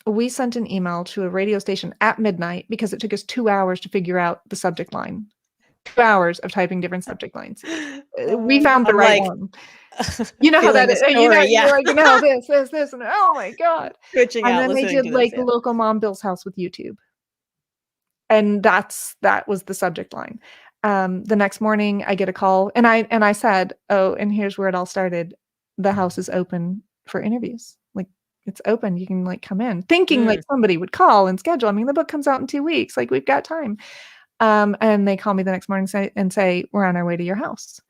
[SPEAKER 2] we sent an email to a radio station at midnight because it took us 2 hours to figure out the subject line. 2 hours of typing different subject lines. We found the
[SPEAKER 1] I'm
[SPEAKER 2] right
[SPEAKER 1] like
[SPEAKER 2] one. You know how
[SPEAKER 1] feeling
[SPEAKER 2] that
[SPEAKER 1] the
[SPEAKER 2] is.
[SPEAKER 1] story. Yeah.
[SPEAKER 2] You're like, this, and oh my God.
[SPEAKER 1] Switching
[SPEAKER 2] And
[SPEAKER 1] out,
[SPEAKER 2] then they
[SPEAKER 1] listening
[SPEAKER 2] did
[SPEAKER 1] to this.
[SPEAKER 2] like
[SPEAKER 1] Yeah.
[SPEAKER 2] local mom Bill's house with YouTube. And that was the subject line. The next morning I get a call and I said, oh, and here's where it all started. The house is open for interviews. Like, it's open. You can like come in, thinking like somebody would call and schedule. I mean, the book comes out in 2 weeks. Like, we've got time. And they call me the next morning and say, we're on our way to your house.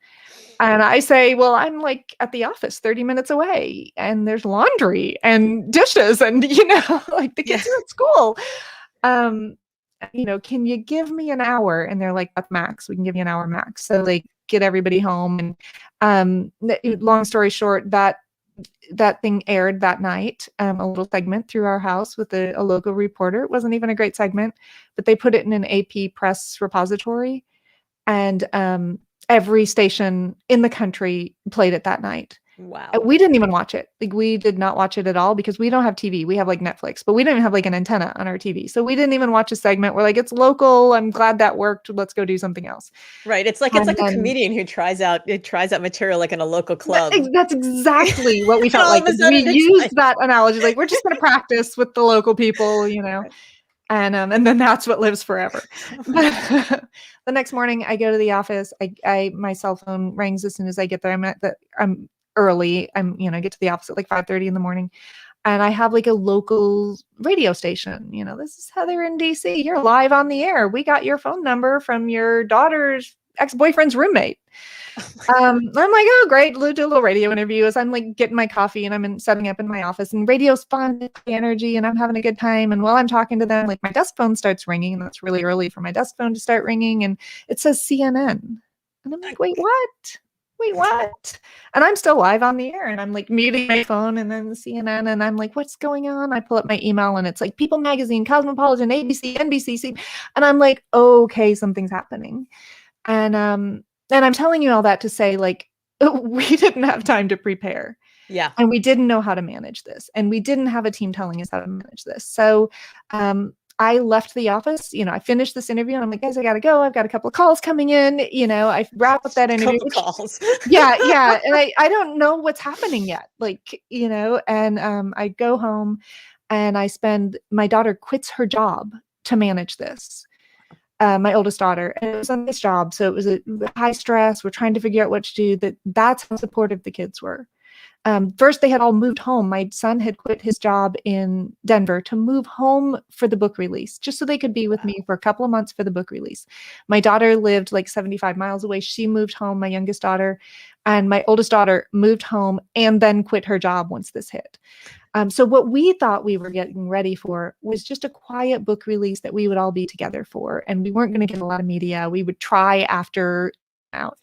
[SPEAKER 2] And I say, well, I'm like at the office 30 minutes away, and there's laundry and dishes and, like the kids are at school. Can you give me an hour? And they're like, that's max. We can give you an hour max. So they get everybody home. And long story short, that thing aired that night, a little segment through our house with a local reporter. It wasn't even a great segment, but they put it in an AP press repository, and every station in the country played it that night.
[SPEAKER 1] Wow.
[SPEAKER 2] We didn't even watch it. Like, we did not watch it at all because we don't have TV. We have like Netflix, but we don't even have like an antenna on our TV. So we didn't even watch a segment. We're like, it's local. I'm glad that worked. Let's go do something else.
[SPEAKER 1] Right. It's like a comedian who tries out material like in a local club.
[SPEAKER 2] That's exactly what we felt
[SPEAKER 1] all
[SPEAKER 2] like.
[SPEAKER 1] of a sudden
[SPEAKER 2] We
[SPEAKER 1] it's
[SPEAKER 2] used
[SPEAKER 1] like,
[SPEAKER 2] that analogy. Like, we're just going to practice with the local people, and then that's what lives forever. The next morning I go to the office. My cell phone rings as soon as I get there. I'm early. Get to the office at like 5:30 in the morning. And I have like a local radio station. This is Heather in DC. You're live on the air. We got your phone number from your daughter's ex-boyfriend's roommate. I'm like, oh, great. Do a little radio interview as I'm like getting my coffee and I'm setting up in my office, and radio's fun, energy, and I'm having a good time. And while I'm talking to them, like, my desk phone starts ringing, and that's really early for my desk phone to start ringing. And it says CNN. And I'm like, wait, what? wait, what? And I'm still live on the air and I'm like muting my phone and then CNN and I'm like, what's going on? I pull up my email and it's like People Magazine, Cosmopolitan, ABC, NBC. And I'm like, okay, something's happening. And I'm telling you all that to say, like, we didn't have time to prepare.
[SPEAKER 1] Yeah.
[SPEAKER 2] And we didn't know how to manage this. And we didn't have a team telling us how to manage this. So I left the office. I finished this interview and I'm like, guys, I got to go. I've got a couple of calls coming in. I wrap up that interview.
[SPEAKER 1] Couple calls.
[SPEAKER 2] Yeah. And I don't know what's happening yet. And I go home and my daughter quits her job to manage this. My oldest daughter, and it was a nice job. So it was a high stress. We're trying to figure out what to do. That's how supportive the kids were. First, they had all moved home. My son had quit his job in Denver to move home for the book release, just so they could be with me for a couple of months for the book release. My daughter lived like 75 miles away. She moved home, my youngest daughter, and my oldest daughter moved home and then quit her job once this hit. So what we thought we were getting ready for was just a quiet book release that we would all be together for. And we weren't going to get a lot of media. We would try after out.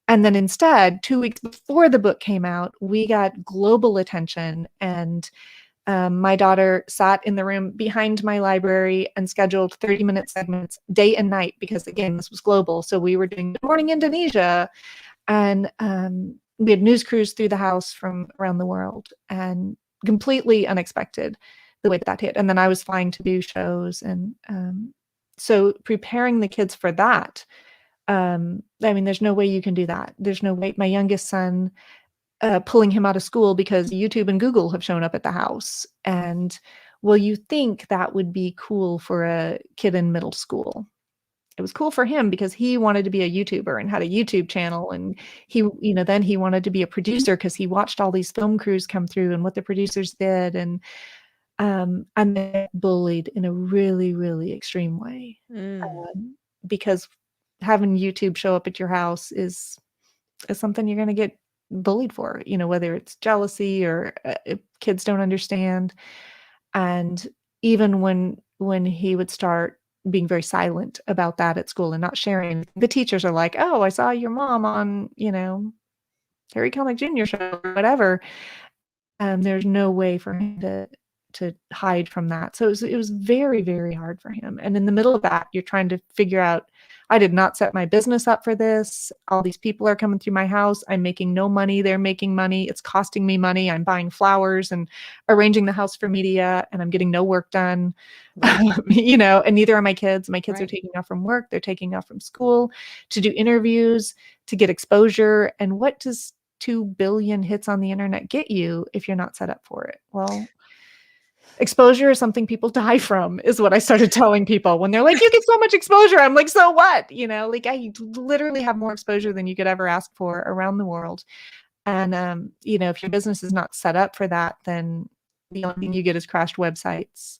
[SPEAKER 2] And then instead, 2 weeks before the book came out, we got global attention. And my daughter sat in the room behind my library and scheduled 30-minute segments day and night because, again, this was global. So we were doing Good Morning Indonesia. And we had news crews through the house from around the world. And completely unexpected the way that hit. And then I was flying to do shows. And so preparing the kids for that, there's no way you can do that. There's no way. My youngest son, pulling him out of school because YouTube and Google have shown up at the house. And you think that would be cool for a kid in middle school. It was cool for him because he wanted to be a YouTuber and had a YouTube channel. And then he wanted to be a producer because he watched all these film crews come through and what the producers did. And I'm bullied in a really, really extreme way. Because having YouTube show up at your house is something you're going to get bullied for, whether it's jealousy or if kids don't understand. And even when he would start being very silent about that at school and not sharing, the teachers are like, oh, I saw your mom on, Harry Connick Jr. show or whatever. There's no way for him to hide from that. So it was very, very hard for him. And in the middle of that, you're trying to figure out, I did not set my business up for this. All these people are coming through my house. I'm making no money. They're making money. It's costing me money. I'm buying flowers and arranging the house for media, and I'm getting no work done. Right. And neither are my kids. My kids are taking off from work. They're taking off from school to do interviews, to get exposure. And what does 2 billion hits on the internet get you if you're not set up for it? Well, exposure is something people die from, is what I started telling people when they're like, you get so much exposure. I'm like, so what? I literally have more exposure than you could ever ask for around the world. And, if your business is not set up for that, then the only thing you get is crashed websites.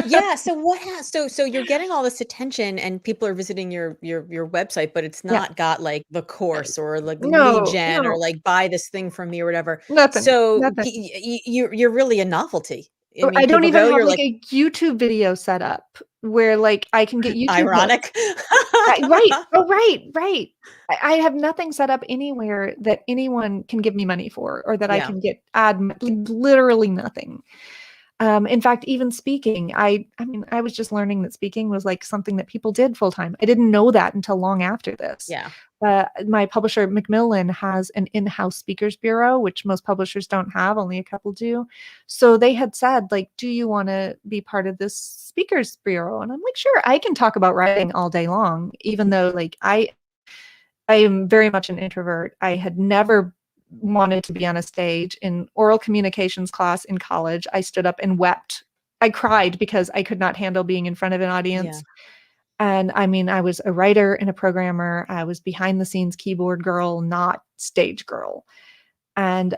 [SPEAKER 1] Yeah. So you're getting all this attention and people are visiting your website, but it's not got like the course or like lead gen or like buy this thing from me or whatever.
[SPEAKER 2] Nothing.
[SPEAKER 1] So you're really a novelty.
[SPEAKER 2] I don't even have like a YouTube video set up where like I can get YouTube.
[SPEAKER 1] Ironic.
[SPEAKER 2] Right. Oh, right. I have nothing set up anywhere that anyone can give me money for or that I can get literally nothing. In fact, even speaking, I was just learning that speaking was like something that people did full time. I didn't know that until long after this.
[SPEAKER 1] Yeah.
[SPEAKER 2] My publisher, Macmillan, has an in-house speakers bureau, which most publishers don't have, only a couple do. So they had said, like, do you want to be part of this speakers bureau? And I'm like, sure, I can talk about writing all day long, even though like I am very much an introvert. I had never wanted to be on a stage. In oral communications class in college, I stood up and wept. I cried because I could not handle being in front of an audience. Yeah. And I was a writer and a programmer. I was behind the scenes keyboard girl, not stage girl. And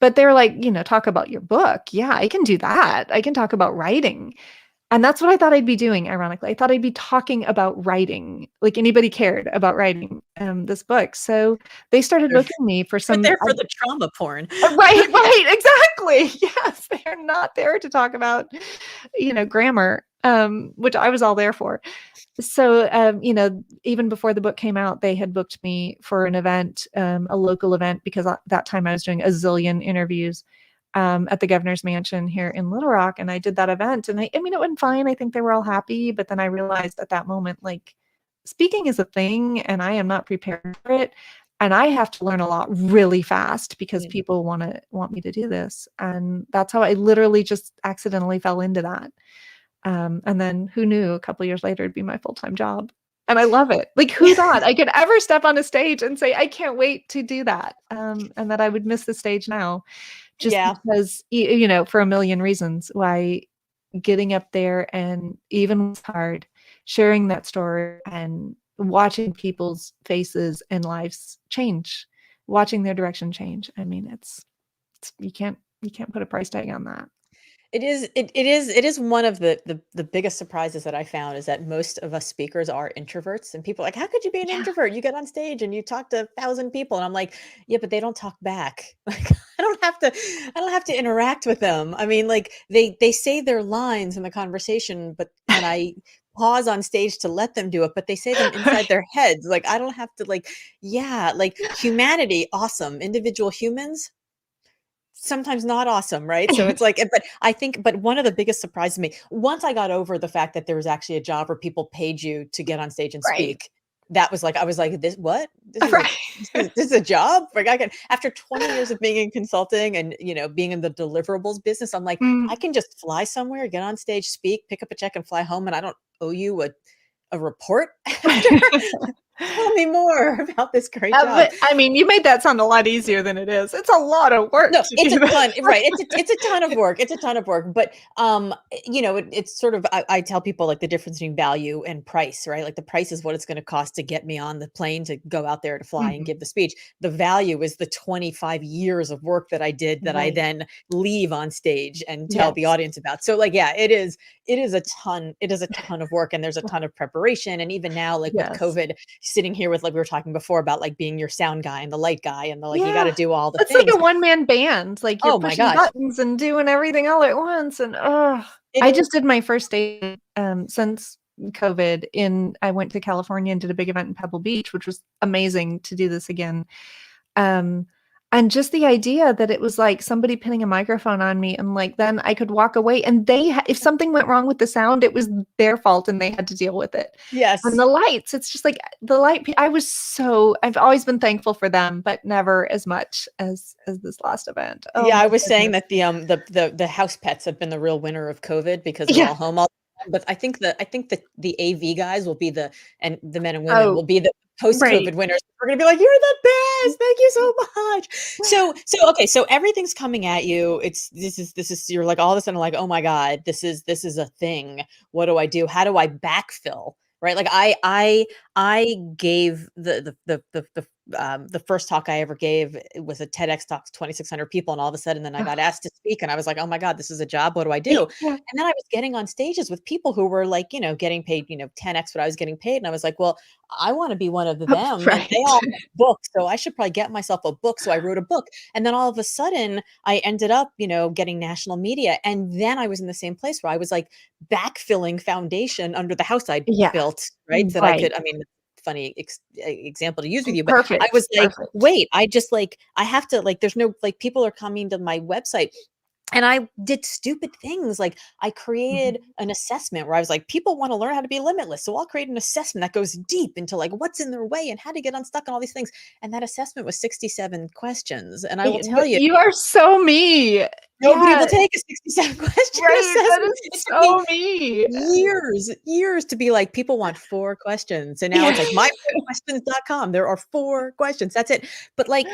[SPEAKER 2] but they're like, talk about your book. Yeah, I can do that. I can talk about writing. And that's what I thought I'd be doing, ironically. I thought I'd be talking about writing, like anybody cared about writing this book. So they started
[SPEAKER 1] They're
[SPEAKER 2] booking me for
[SPEAKER 1] they're
[SPEAKER 2] some
[SPEAKER 1] there for the trauma porn.
[SPEAKER 2] right, right, exactly. Yes, they're not there to talk about, grammar, which I was all there for. So, even before the book came out, they had booked me for an event, a local event, because at that time I was doing a zillion interviews at the governor's mansion here in Little Rock. And I did that event, and I mean, it went fine. I think they were all happy. But then I realized at that moment, like, speaking is a thing and I am not prepared for it. And I have to learn a lot really fast because
[SPEAKER 1] Mm.
[SPEAKER 2] people want me to do this. And that's how I literally just accidentally fell into that. And then who knew, a couple years later it'd be my full-time job. And I love it. Like, who thought I could ever step on a stage and say, I can't wait to do that. And that I would miss the stage now, just
[SPEAKER 1] Yeah.
[SPEAKER 2] because, for a million reasons why getting up there, and even when it's hard, sharing that story and watching people's faces and lives change, watching their direction change. I mean, it's you can't put a price tag on that.
[SPEAKER 1] It is one of the biggest surprises that I found, is that most of us speakers are introverts, and people are like, "How could you be an
[SPEAKER 2] Yeah.
[SPEAKER 1] introvert? You get on stage and you talk to 1,000 people." And I'm like, "Yeah, but they don't talk back." Like, I don't have to interact with them. I mean, like, they say their lines in the conversation, and I pause on stage to let them do it, but they say them inside their heads. Like, I don't have to, like, yeah, like, humanity, awesome. Individual humans, sometimes not awesome, right? So it's like, but one of the biggest surprises to me, once I got over the fact that there was actually a job where people paid you to get on stage and
[SPEAKER 2] Right.
[SPEAKER 1] speak, that was like, I was like, "This what?
[SPEAKER 2] Right.
[SPEAKER 1] This is a job?" Like, I can, after 20 years of being in consulting and, being in the deliverables business, I'm like,
[SPEAKER 2] Mm.
[SPEAKER 1] I can just fly somewhere, get on stage, speak, pick up a check, and fly home, and I don't owe you a report after. Tell me more about this great job.
[SPEAKER 2] But I mean, you made that sound a lot easier than it is. It's a lot of work
[SPEAKER 1] No,
[SPEAKER 2] to
[SPEAKER 1] it's
[SPEAKER 2] do
[SPEAKER 1] a
[SPEAKER 2] that.
[SPEAKER 1] ton, right, it's a ton of work, it's a ton of work, but, it's sort of, I tell people, like, the difference between value and price, right? Like, the price is what it's gonna cost to get me on the plane to go out there to fly and
[SPEAKER 2] Mhm.
[SPEAKER 1] give the speech. The value is the 25 years of work that I did, that I
[SPEAKER 2] Right.
[SPEAKER 1] then leave on stage and tell the
[SPEAKER 2] Yes.
[SPEAKER 1] audience about. So, like, yeah, it is a ton of work, and there's a ton of preparation, and even now, like, with
[SPEAKER 2] Yes.
[SPEAKER 1] COVID, sitting here with, like, we were talking before about, like, being your sound guy and the light guy, and like, you gotta
[SPEAKER 2] Yeah.
[SPEAKER 1] do all the
[SPEAKER 2] It's like
[SPEAKER 1] things.
[SPEAKER 2] a one-man band, like, you're
[SPEAKER 1] Oh my
[SPEAKER 2] pushing
[SPEAKER 1] gosh.
[SPEAKER 2] buttons and doing everything all at once, and, ugh.
[SPEAKER 1] It
[SPEAKER 2] I
[SPEAKER 1] is.
[SPEAKER 2] just did my first day, since COVID, I went to California and did a big event in Pebble Beach, which was amazing to do this again. Um, and just the idea that it was like somebody pinning a microphone on me, and, like, then I could walk away, and if something went wrong with the sound, it was their fault and they had to deal with it. And
[SPEAKER 1] Yes.
[SPEAKER 2] the lights, it's just like the light pe I've always been thankful for them, but never as much as this last event. Oh
[SPEAKER 1] Yeah, I
[SPEAKER 2] my
[SPEAKER 1] was saying
[SPEAKER 2] goodness.
[SPEAKER 1] that the house pets have been the real winner of COVID, because we're
[SPEAKER 2] Yeah.
[SPEAKER 1] all home all the time, but I think the AV guys will be and the men and women
[SPEAKER 2] Oh,
[SPEAKER 1] will be the
[SPEAKER 2] right.
[SPEAKER 1] post-COVID winners. We're gonna be like, "You're the best. Thank you so much." Okay, so everything's coming at you. This is you're like, all of a sudden, like, "Oh my god, this is a thing. What do I do? How do I backfill?" Right? Like, I gave the first talk I ever gave, it was a TEDx talk to 2,600 people, and all of a sudden, then I got asked to speak, and I was like, "Oh my god, this is a job. What do I do?"
[SPEAKER 2] Yeah.
[SPEAKER 1] And then I was getting on stages with people who were, like, getting paid, 10x what I was getting paid, and I was like, "Well, I wanna be one of them, and they
[SPEAKER 2] Right.
[SPEAKER 1] all have books, so I should probably get myself a book." So I wrote a book, and then all of a sudden, I ended up, getting national media, and then I was in the same place where I was, like, backfilling foundation under the house I'd
[SPEAKER 2] Yeah.
[SPEAKER 1] built, right? That I
[SPEAKER 2] Right.
[SPEAKER 1] could, I mean, funny example to use with you, but I
[SPEAKER 2] Perfect,
[SPEAKER 1] was like,
[SPEAKER 2] perfect.
[SPEAKER 1] "Wait, I just, like, I have to, like, there's no, like, people are coming to my website." And I did stupid things, like, I
[SPEAKER 2] Mhm.
[SPEAKER 1] created an assessment where I was like, "People wanna learn how to be limitless, so I'll create an assessment that goes deep into, like, what's in their way and how to get unstuck and all these things." And that assessment was 67 questions, and I will
[SPEAKER 2] Y
[SPEAKER 1] tell you,
[SPEAKER 2] You are so me.
[SPEAKER 1] nobody will
[SPEAKER 2] Yeah,
[SPEAKER 1] take a 67 question
[SPEAKER 2] right, that
[SPEAKER 1] assessment.
[SPEAKER 2] is
[SPEAKER 1] It took me
[SPEAKER 2] so me.
[SPEAKER 1] years to be like, people want 4 questions, and now
[SPEAKER 2] Yeah.
[SPEAKER 1] it's like my4questions.com. There are 4 questions, that's it. But, I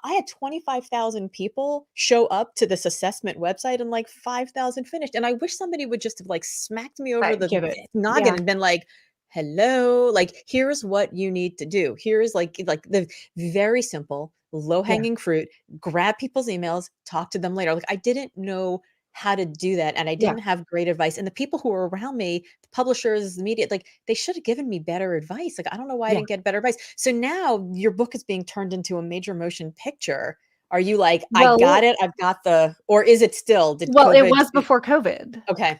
[SPEAKER 1] had 25,000 people show up to this assessment website, and, like, 5,000 finished, and I wish somebody would just have, like, smacked me over
[SPEAKER 2] Right,
[SPEAKER 1] the
[SPEAKER 2] give it.
[SPEAKER 1] noggin
[SPEAKER 2] Yeah,
[SPEAKER 1] and been like, "Hello, like, here's what you need to do. Here's, like, the very simple,
[SPEAKER 2] yeah.
[SPEAKER 1] low-hanging fruit, grab people's emails, talk to them later." Like, I didn't know how to do that, and I
[SPEAKER 2] Yeah.
[SPEAKER 1] didn't have great advice, and the people who were around me, the publishers, the media, like, they should have given me better advice. Like, I don't know why I
[SPEAKER 2] Yeah.
[SPEAKER 1] didn't get better advice. So now your book is being turned into a major motion picture. Are you like, "I got
[SPEAKER 2] Well,
[SPEAKER 1] it, I've got the," or is it still, did
[SPEAKER 2] it
[SPEAKER 1] COVID
[SPEAKER 2] was before COVID.
[SPEAKER 1] okay.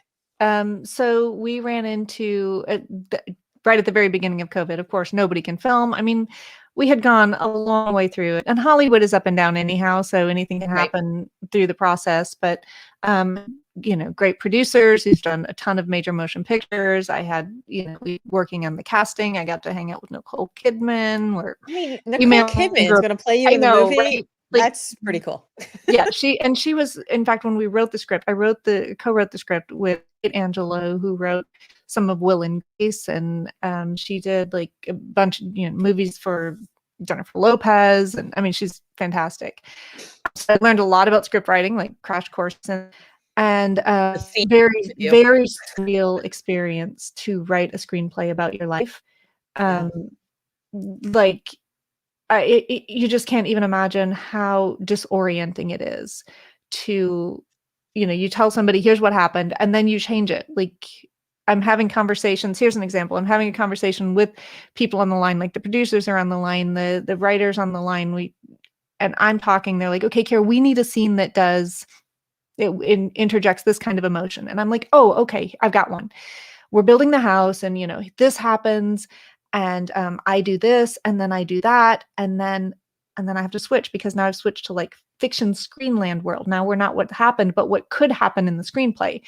[SPEAKER 2] So we ran into right at the very beginning of COVID. Of course, nobody can film. I mean, we had gone a long way through it, and Hollywood is up and down anyhow, so anything can
[SPEAKER 1] Right.
[SPEAKER 2] happen through the process. But great producers who's done a ton of major motion pictures. I had, we working on the casting. I got to hang out with Nicole Kidman. We're
[SPEAKER 1] I mean, Nicole
[SPEAKER 2] emailing
[SPEAKER 1] Kidman is gonna play you
[SPEAKER 2] I
[SPEAKER 1] in the
[SPEAKER 2] know,
[SPEAKER 1] movie?
[SPEAKER 2] right? Like,
[SPEAKER 1] That's pretty cool.
[SPEAKER 2] yeah, she was, in fact, when we wrote the script, I co-wrote the script with Angelo, who wrote some of Will and Grace, and she did like a bunch of movies for Jennifer Lopez, and I mean she's fantastic. So I learned a lot about script writing, like crash course, and
[SPEAKER 1] The scene
[SPEAKER 2] very,
[SPEAKER 1] with you.
[SPEAKER 2] very surreal experience to write a screenplay about your life.
[SPEAKER 1] Yeah.
[SPEAKER 2] Like you just can't even imagine how disorienting it is to, you tell somebody, here's what happened, and then you change it. Like, I'm having conversations. Here's an example. I'm having a conversation with people on the line, like the producers are on the line, the writers on the line. And I'm talking, they're like, okay, Cara, we need a scene that interjects this kind of emotion. And I'm like, oh, okay, I've got one. We're building the house, and this happens, and I do this, and then I do that, and then I have to switch, because now I've switched to like fiction screenland world. Now we're not what happened, but what could happen in the screenplay.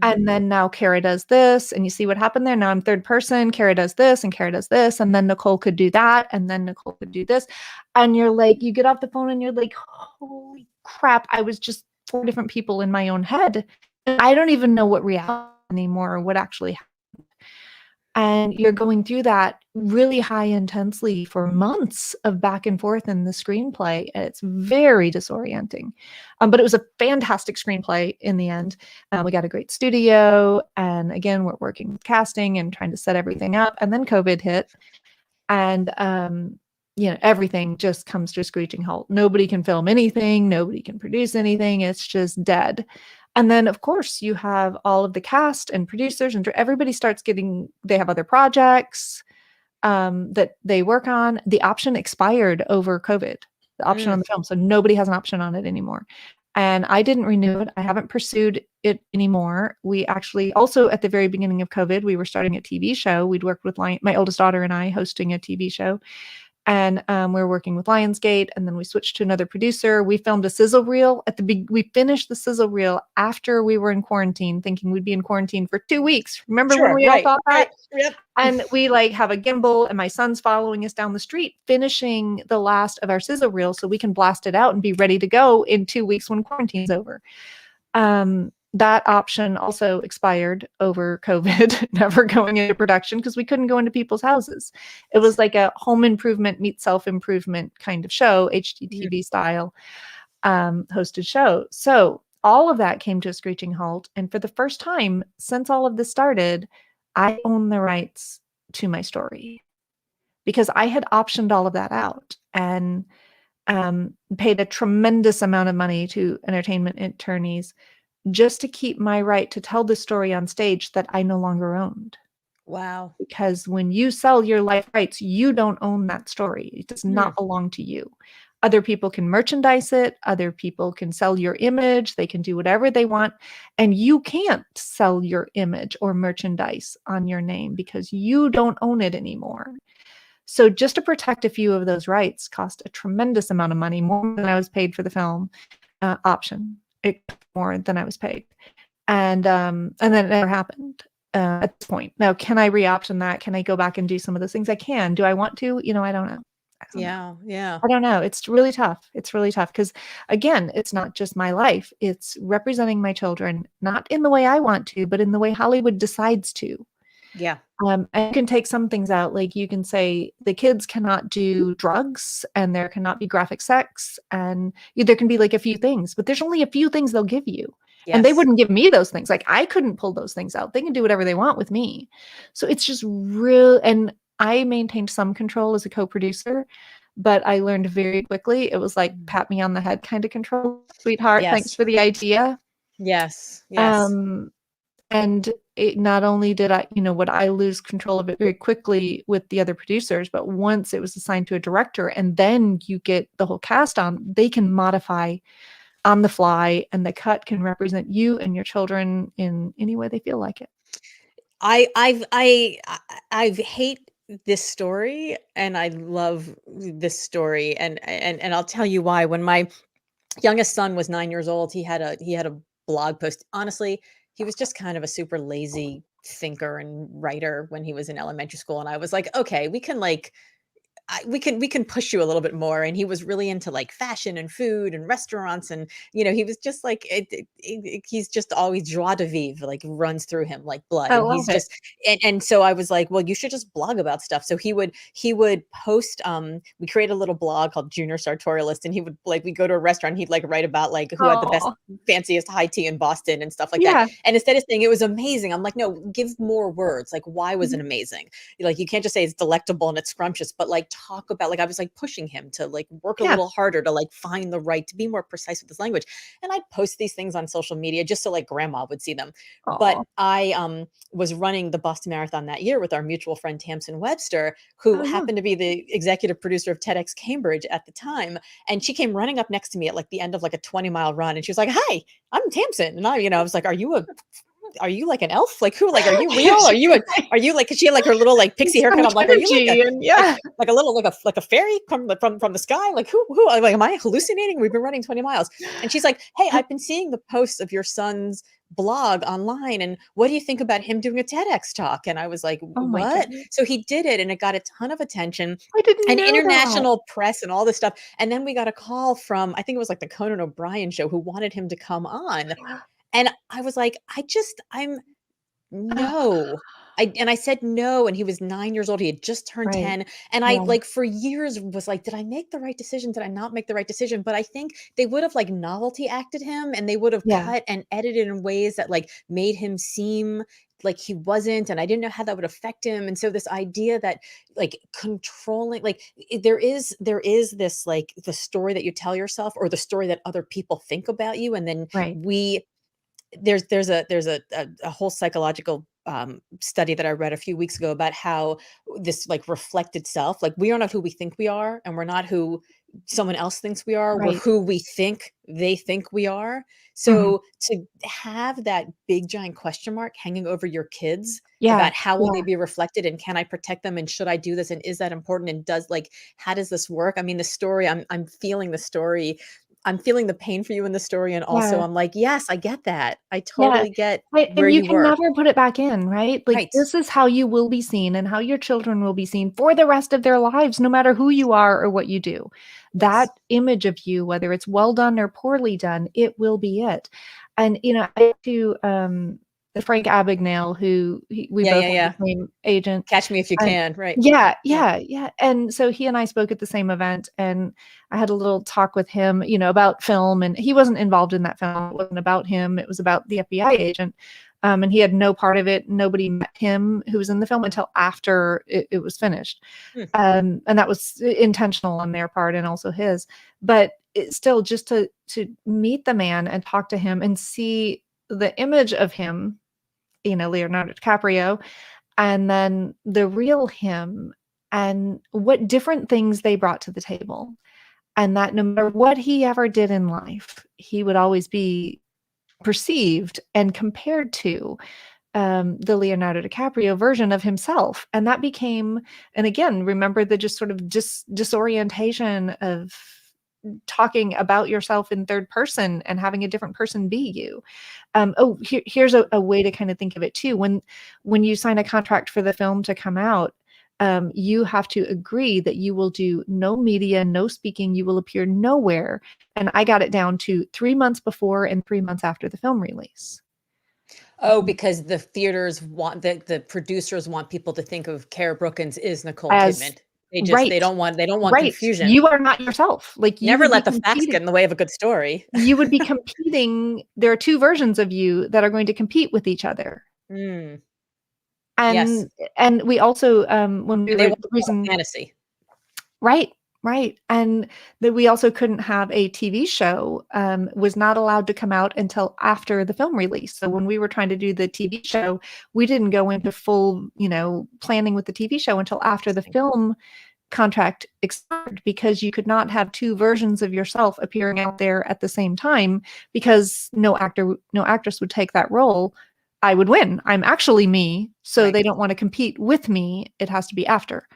[SPEAKER 2] And then now Cara does this, and you see what happened there. Now I'm third person. Cara does this, and Cara does this, and then Nicole could do that, and then Nicole could do this. And you're like, you get off the phone, and you're like, holy crap! I was just 4 different people in my own head. And I don't even know what reality anymore, or what actually happened. And you're going through that really high intensely for months of back and forth in the screenplay. And it's very disorienting. But it was a fantastic screenplay in the end. We got a great studio. And again, we're working with casting and trying to set everything up. And then COVID hit. And everything just comes to a screeching halt. Nobody can film anything. Nobody can produce anything. It's just dead. And then, of course, you have all of the cast and producers, and everybody starts they have other projects that they work on. The option expired over COVID, the option on the film. So nobody has an option on it anymore. And I didn't renew it. I haven't pursued it anymore. We actually also, at the very beginning of COVID, we were starting a TV show. We'd worked with my oldest daughter and I hosting a TV show. And we were working with Lionsgate, and then we switched to another producer. We filmed a sizzle reel we finished the sizzle reel after we were in quarantine, thinking we'd be in quarantine for 2 weeks. Remember when we all thought that?
[SPEAKER 1] Yep.
[SPEAKER 2] And we have a gimbal, and my son's following us down the street, finishing the last of our sizzle reel so we can blast it out and be ready to go in 2 weeks when quarantine's over. That option also expired over COVID, never going into production, because we couldn't go into people's houses. It was like a home improvement meets self-improvement kind of show, HGTV style hosted show. So all of that came to a screeching halt. And for the first time since all of this started, I own the rights to my story, because I had optioned all of that out and paid a tremendous amount of money to entertainment attorneys just to keep my right to tell the story on stage that I no longer owned.
[SPEAKER 1] Wow.
[SPEAKER 2] Because when you sell your life rights, you don't own that story. It does not belong to you. Other people can merchandise it. Other people can sell your image. They can do whatever they want. And you can't sell your image or merchandise on your name because you don't own it anymore. So just to protect a few of those rights cost a tremendous amount of money, more than I was paid for the film option. It more than I was paid. And then it never happened at this point. Now, can I re-option that? Can I go back and do some of those things? I can. Do I want to? I don't know.
[SPEAKER 1] Yeah.
[SPEAKER 2] I don't know. It's really tough. It's really tough because, again, it's not just my life. It's representing my children, not in the way I want to, but in the way Hollywood decides to.
[SPEAKER 1] Yeah.
[SPEAKER 2] And you can take some things out. Like you can say the kids cannot do drugs and there cannot be graphic sex, and there can be like a few things, but there's only a few things they'll give you.
[SPEAKER 1] Yes.
[SPEAKER 2] And they wouldn't give me those things. Like I couldn't pull those things out. They can do whatever they want with me. So it's just real. And I maintained some control as a co-producer, but I learned very quickly. It was like pat me on the head kind of control. Sweetheart, thanks for the idea.
[SPEAKER 1] Yes. Yes.
[SPEAKER 2] Um, and it not only did I, would I lose control of it very quickly with the other producers, but once it was assigned to a director and then you get the whole cast on, they can modify on the fly and the cut can represent you and your children in any way they feel like it.
[SPEAKER 1] I hate this story and I love this story, and I'll tell you why. When my youngest son was 9 years old, he had a blog post. Honestly, he was just kind of a super lazy thinker and writer when he was in elementary school, and I was like, okay, we can we can push you a little bit more. And he was really into like fashion and food and restaurants, and he was just like he's just always joie de vivre like runs through him like blood,
[SPEAKER 2] I
[SPEAKER 1] and
[SPEAKER 2] love
[SPEAKER 1] he's
[SPEAKER 2] it.
[SPEAKER 1] just and so I was like, well, you should just blog about stuff. So he would post. We create a little blog called Junior Sartorialist, and he would like we go to a restaurant, he'd like write about like who had the best
[SPEAKER 2] Oh,
[SPEAKER 1] fanciest high tea in Boston and stuff like that.
[SPEAKER 2] yeah.
[SPEAKER 1] And instead of saying it was amazing, I'm like, no, give more words. Like, why was it
[SPEAKER 2] Mhm.
[SPEAKER 1] amazing? Like, you can't just say it's delectable and it's scrumptious, but like talk about, like, I was like pushing him to like work a
[SPEAKER 2] Yeah.
[SPEAKER 1] little harder to like find the right, to be more precise with his language. And I'd post these things on social media just so like grandma would see them. But
[SPEAKER 2] Oh.
[SPEAKER 1] I was running the Boston Marathon that year with our mutual friend Tamsin Webster, who
[SPEAKER 2] Oh, yeah.
[SPEAKER 1] happened to be the executive producer of TEDx Cambridge at the time. And she came running up next to me at like the end of like a 20-mile run, and she was like, "Hi, I'm Tamsin." And I was like, are you like an elf? Like, who, like, are you real?
[SPEAKER 2] She can say
[SPEAKER 1] Are you like, 'cause she had like her little like pixie
[SPEAKER 2] so
[SPEAKER 1] haircut. I'm
[SPEAKER 2] much
[SPEAKER 1] like, are you
[SPEAKER 2] energy and
[SPEAKER 1] like,
[SPEAKER 2] yeah.
[SPEAKER 1] like a little, like a fairy from the sky? Like, who, I'm like, am I hallucinating? We've been running 20 miles. And she's like, hey, I've been seeing the posts of your son's blog online. And what do you think about him doing a TEDx talk? And I was like,
[SPEAKER 2] Oh my
[SPEAKER 1] what?
[SPEAKER 2] goodness.
[SPEAKER 1] So he did it, and it got a ton of attention
[SPEAKER 2] I didn't
[SPEAKER 1] and
[SPEAKER 2] know that.
[SPEAKER 1] international press and all this stuff. And then we got a call from, I think it was like the Conan O'Brien show, who wanted him to come on. And I was like, I'm no. I said no, and he was 9 years old, he had just turned
[SPEAKER 2] Right.
[SPEAKER 1] 10, and I,
[SPEAKER 2] Yeah.
[SPEAKER 1] like, for years was like, "Did I make the right decision? Did I not make the right decision?" But I think they would've, like, novelty acted him, and they would've
[SPEAKER 2] Yeah.
[SPEAKER 1] cut and edited in ways that, like, made him seem like he wasn't, and I didn't know how that would affect him. And so this idea that, like, controlling, like, there is this, like, the story that you tell yourself or the story that other people think about you, and then
[SPEAKER 2] Right.
[SPEAKER 1] we there's a whole psychological study that I read a few weeks ago about how this like reflected self, like we are not who we think we are, and we're not who someone else thinks we are. We're
[SPEAKER 2] Right.
[SPEAKER 1] who we think they think we are.
[SPEAKER 2] Mhm.
[SPEAKER 1] So to have that big giant question mark hanging over your kids
[SPEAKER 2] Yeah.
[SPEAKER 1] about how will they
[SPEAKER 2] Yeah.
[SPEAKER 1] be reflected, and can I protect them, and should I do this, and is that important, and does like how does this work? I mean, the story, I'm feeling the story, I'm feeling the pain for you in the story, and also
[SPEAKER 2] Yeah.
[SPEAKER 1] I'm like, "Yes, I get that. I
[SPEAKER 2] Yeah.
[SPEAKER 1] totally get
[SPEAKER 2] Right,
[SPEAKER 1] where
[SPEAKER 2] and you
[SPEAKER 1] you
[SPEAKER 2] can
[SPEAKER 1] were."
[SPEAKER 2] never put it back in, right? Like,
[SPEAKER 1] Right.
[SPEAKER 2] this is how you will be seen and how your children will be seen for the rest of their lives, no matter who you are or what you do. That
[SPEAKER 1] Yes.
[SPEAKER 2] image of you, whether it's well done or poorly done, it will be it. And, I to, Frank Abagnale, who we
[SPEAKER 1] Yeah,
[SPEAKER 2] both
[SPEAKER 1] yeah,
[SPEAKER 2] have the
[SPEAKER 1] yeah.
[SPEAKER 2] same agent,
[SPEAKER 1] Catch Me If You
[SPEAKER 2] and
[SPEAKER 1] Can, right.
[SPEAKER 2] yeah,
[SPEAKER 1] Yeah.
[SPEAKER 2] yeah, yeah, and so he and I spoke at the same event, and I had a little talk with him, about film, and he wasn't involved in that film. It wasn't about him, it was about the FBI agent, and he had no part of it. Nobody met him who was in the film until after it was finished,
[SPEAKER 1] Hmm.
[SPEAKER 2] and that was intentional on their part and also his, but it's still just to meet the man and talk to him and see the image of him, Leonardo DiCaprio, and then the real him and what different things they brought to the table. And that no matter what he ever did in life, he would always be perceived and compared to the Leonardo DiCaprio version of himself. And that became, and again, remember the just sort of disorientation of talking about yourself in third person and having a different person be you. Here's a way to kind of think of it too. When you sign a contract for the film to come out, you have to agree that you will do no media, no speaking, you will appear nowhere. And I got it down to 3 months before and 3 months after the film release.
[SPEAKER 1] Oh, because the theaters want the producers want people to think of Cara Brookins is Nicole
[SPEAKER 2] As
[SPEAKER 1] Kidman. They
[SPEAKER 2] right,
[SPEAKER 1] don't want
[SPEAKER 2] right.
[SPEAKER 1] confusion.
[SPEAKER 2] You are not yourself. Like
[SPEAKER 1] Never let the facts get in the way of a good story.
[SPEAKER 2] you would be competing. There are two versions of you that are going to compete with each other.
[SPEAKER 1] Mm, yes.
[SPEAKER 2] And we also, when we
[SPEAKER 1] And they
[SPEAKER 2] were
[SPEAKER 1] want
[SPEAKER 2] the
[SPEAKER 1] to sell
[SPEAKER 2] reason
[SPEAKER 1] fantasy.
[SPEAKER 2] right, Right. And that we also couldn't have a TV show, was not allowed to come out until after the film release. So when we were trying to do the TV show, we didn't go into full, planning with the TV show until after the
[SPEAKER 1] Interesting.
[SPEAKER 2] film contract expired, because you could not have two versions of yourself appearing out there at the same time, because no actor, no actress would take that role. I would win. I'm actually me. So
[SPEAKER 1] Right.
[SPEAKER 2] they don't want to compete with me. It has to be after.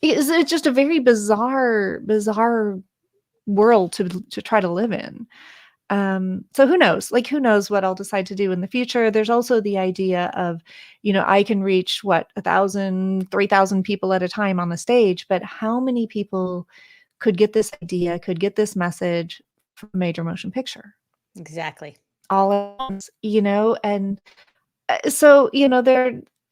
[SPEAKER 2] It's just a very bizarre world to try to live in. So who knows? Like, who knows what I'll decide to do in the future? There's also the idea of, I can reach 1,000, 3,000 people at a time on the stage, but how many people could get this idea, could get this message from a major motion picture?
[SPEAKER 1] Exactly.
[SPEAKER 2] All at once, and so,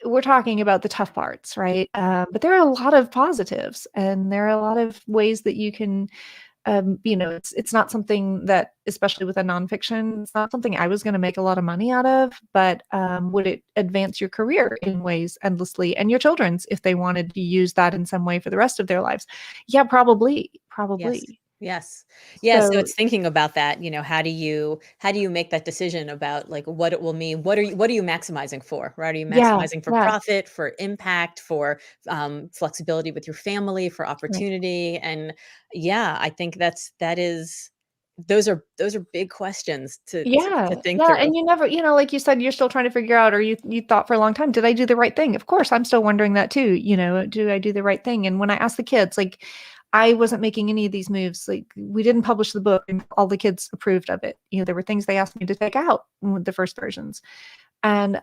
[SPEAKER 2] we're talking about the tough parts, right? But there are a lot of positives, and there are a lot of ways that you can, it's not something that, especially with a nonfiction, it's not something I was going to make a lot of money out of, but would it advance your career in ways endlessly, and your children's, if they wanted to use that in some way for the rest of their lives? Yeah, probably.
[SPEAKER 1] Yes. Yes. Yeah, so
[SPEAKER 2] So
[SPEAKER 1] it's thinking about that, how do you make that decision about like what it will mean? What are you maximizing for? Right? Are you
[SPEAKER 2] yeah,
[SPEAKER 1] maximizing for
[SPEAKER 2] yeah,
[SPEAKER 1] profit, for impact, for flexibility with your family, for
[SPEAKER 2] right.
[SPEAKER 1] opportunity? And yeah, I think those are big questions to
[SPEAKER 2] Yeah,
[SPEAKER 1] think
[SPEAKER 2] yeah,
[SPEAKER 1] through.
[SPEAKER 2] and you never, like you said, you're still trying to figure out, or you thought for a long time, did I do the right thing? Of course, I'm still wondering that too. Do I do the right thing? And when I asked the kids, like, I wasn't making any of these moves. Like, we didn't publish the book, and all the kids approved of it. There were things they asked me to take out with the first versions, and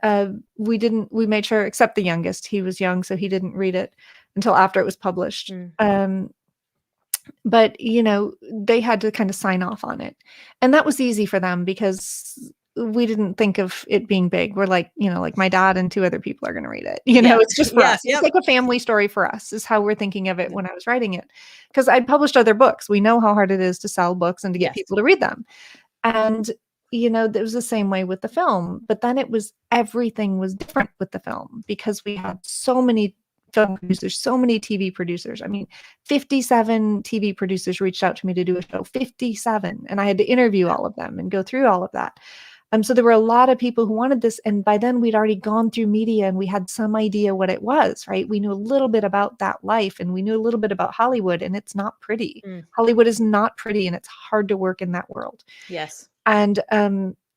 [SPEAKER 2] we didn't. We made sure, except the youngest, he was young, so he didn't read it until after it was published.
[SPEAKER 1] Mm,
[SPEAKER 2] But, they had to kind of sign off on it. And that was easy for them, because we didn't think of it being big. We're like my dad and two other people are going to read it.
[SPEAKER 1] yeah.
[SPEAKER 2] It's just for
[SPEAKER 1] Yeah.
[SPEAKER 2] us. It's
[SPEAKER 1] Yep.
[SPEAKER 2] like a family story for us, is how we're thinking of it
[SPEAKER 1] Yep.
[SPEAKER 2] when I was writing it. Because I'd published other books. We know how hard it is to sell books and to get
[SPEAKER 1] Yes.
[SPEAKER 2] people to read them. And, it was the same way with the film. But then everything was different with the film, because we had so many film producers, so many TV producers. I mean, 57 TV producers reached out to me to do a show, 57. And I had to interview all of them and go through all of that. So there were a lot of people who wanted this. And by then we'd already gone through media, and we had some idea what it was, right? We knew a little bit about that life, and we knew a little bit about Hollywood, and it's not pretty.
[SPEAKER 1] Mm,
[SPEAKER 2] Hollywood is not pretty, and it's hard to work in that world.
[SPEAKER 1] yes.
[SPEAKER 2] And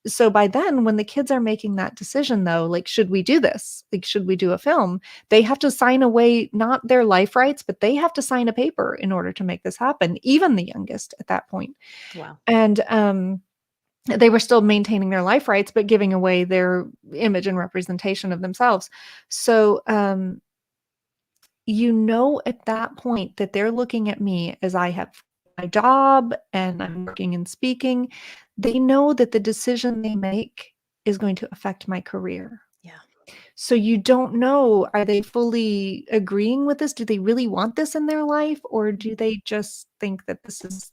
[SPEAKER 2] so by then, when the kids are making that decision, though, like, should we do this? Like, should we do a film? They have to sign away, not their life rights, but they have to sign a paper in order to make this happen, even the youngest at that point.
[SPEAKER 1] Wow.
[SPEAKER 2] And they were still maintaining their life rights, but giving away their image and representation of themselves. So, at that point that they're looking at me as I have my job and I'm working and speaking. They know that the decision they make is going to affect my career.
[SPEAKER 1] Yeah.
[SPEAKER 2] So you don't know, are they fully agreeing with this? Do they really want this in their life? Or do they just think that this is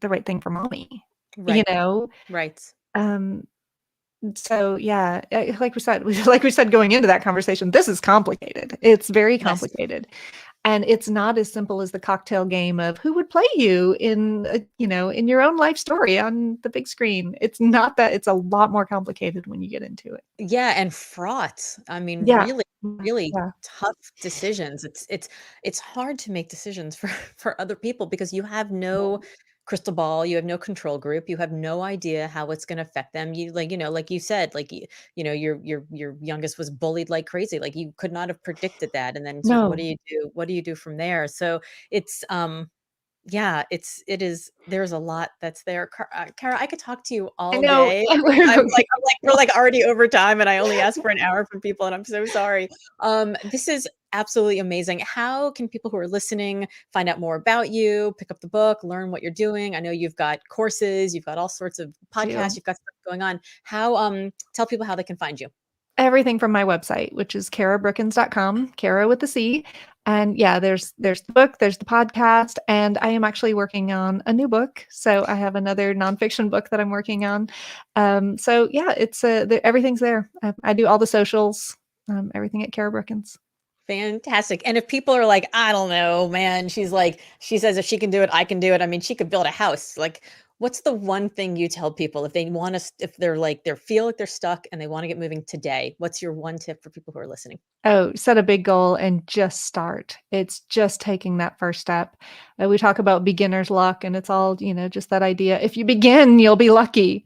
[SPEAKER 2] the right thing for mommy? You
[SPEAKER 1] Right.
[SPEAKER 2] know?
[SPEAKER 1] Right.
[SPEAKER 2] Um, so yeah, like we said going into that conversation, this is complicated. It's very
[SPEAKER 1] Yes.
[SPEAKER 2] complicated. And it's not as simple as the cocktail game of who would play you in, in your own life story on the big screen. It's not that. It's a lot more complicated when you get into it.
[SPEAKER 1] Yeah, and fraught. I mean,
[SPEAKER 2] Yeah.
[SPEAKER 1] really, really
[SPEAKER 2] Yeah.
[SPEAKER 1] tough decisions. It's hard to make decisions for for other people because you have no crystal ball, you have no control group, you have no idea how it's going to affect them. You like you said, like your youngest was bullied like crazy. Like you could not have predicted that. And then so what do
[SPEAKER 2] No.
[SPEAKER 1] you do? What do you do from there? So it's yeah, it is there's a lot that's there. Cara, I could talk to you
[SPEAKER 2] I
[SPEAKER 1] all
[SPEAKER 2] know.
[SPEAKER 1] day. I'm like, we're like already over time and I only ask for an hour from people and I'm so sorry. This is absolutely amazing. How can people who are listening find out more about you, pick up the book, learn what you're doing? I know you've got courses, you've got all sorts of podcasts,
[SPEAKER 2] Do
[SPEAKER 1] you've got stuff going on. How tell people how they can find you.
[SPEAKER 2] everything from my website, which is carabrookins.com, Cara with a C. And yeah, there's the book, there's the podcast, and I am actually working on a new book. So I have another nonfiction book that I'm working on. So yeah, it's everything's there. I do all the socials, everything at Cara Brookins.
[SPEAKER 1] Fantastic. And if people are like, I don't know, man, she's like, she says if she can do it, I can do it. I mean, she could build a house. Like, what's the one thing you tell people if they want to, if they're like, they feel like they're stuck and they want to get moving today? What's your one tip for people who are listening?
[SPEAKER 2] Oh, set a big goal and just start. It's just taking that first step. We talk about beginner's luck, and it's all, just that idea. If you begin, you'll be lucky.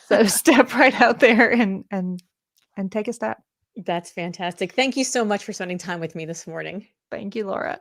[SPEAKER 2] So step right out there and take a step.
[SPEAKER 1] That's fantastic. Thank you so much for spending time with me this morning.
[SPEAKER 2] Thank you, Laura.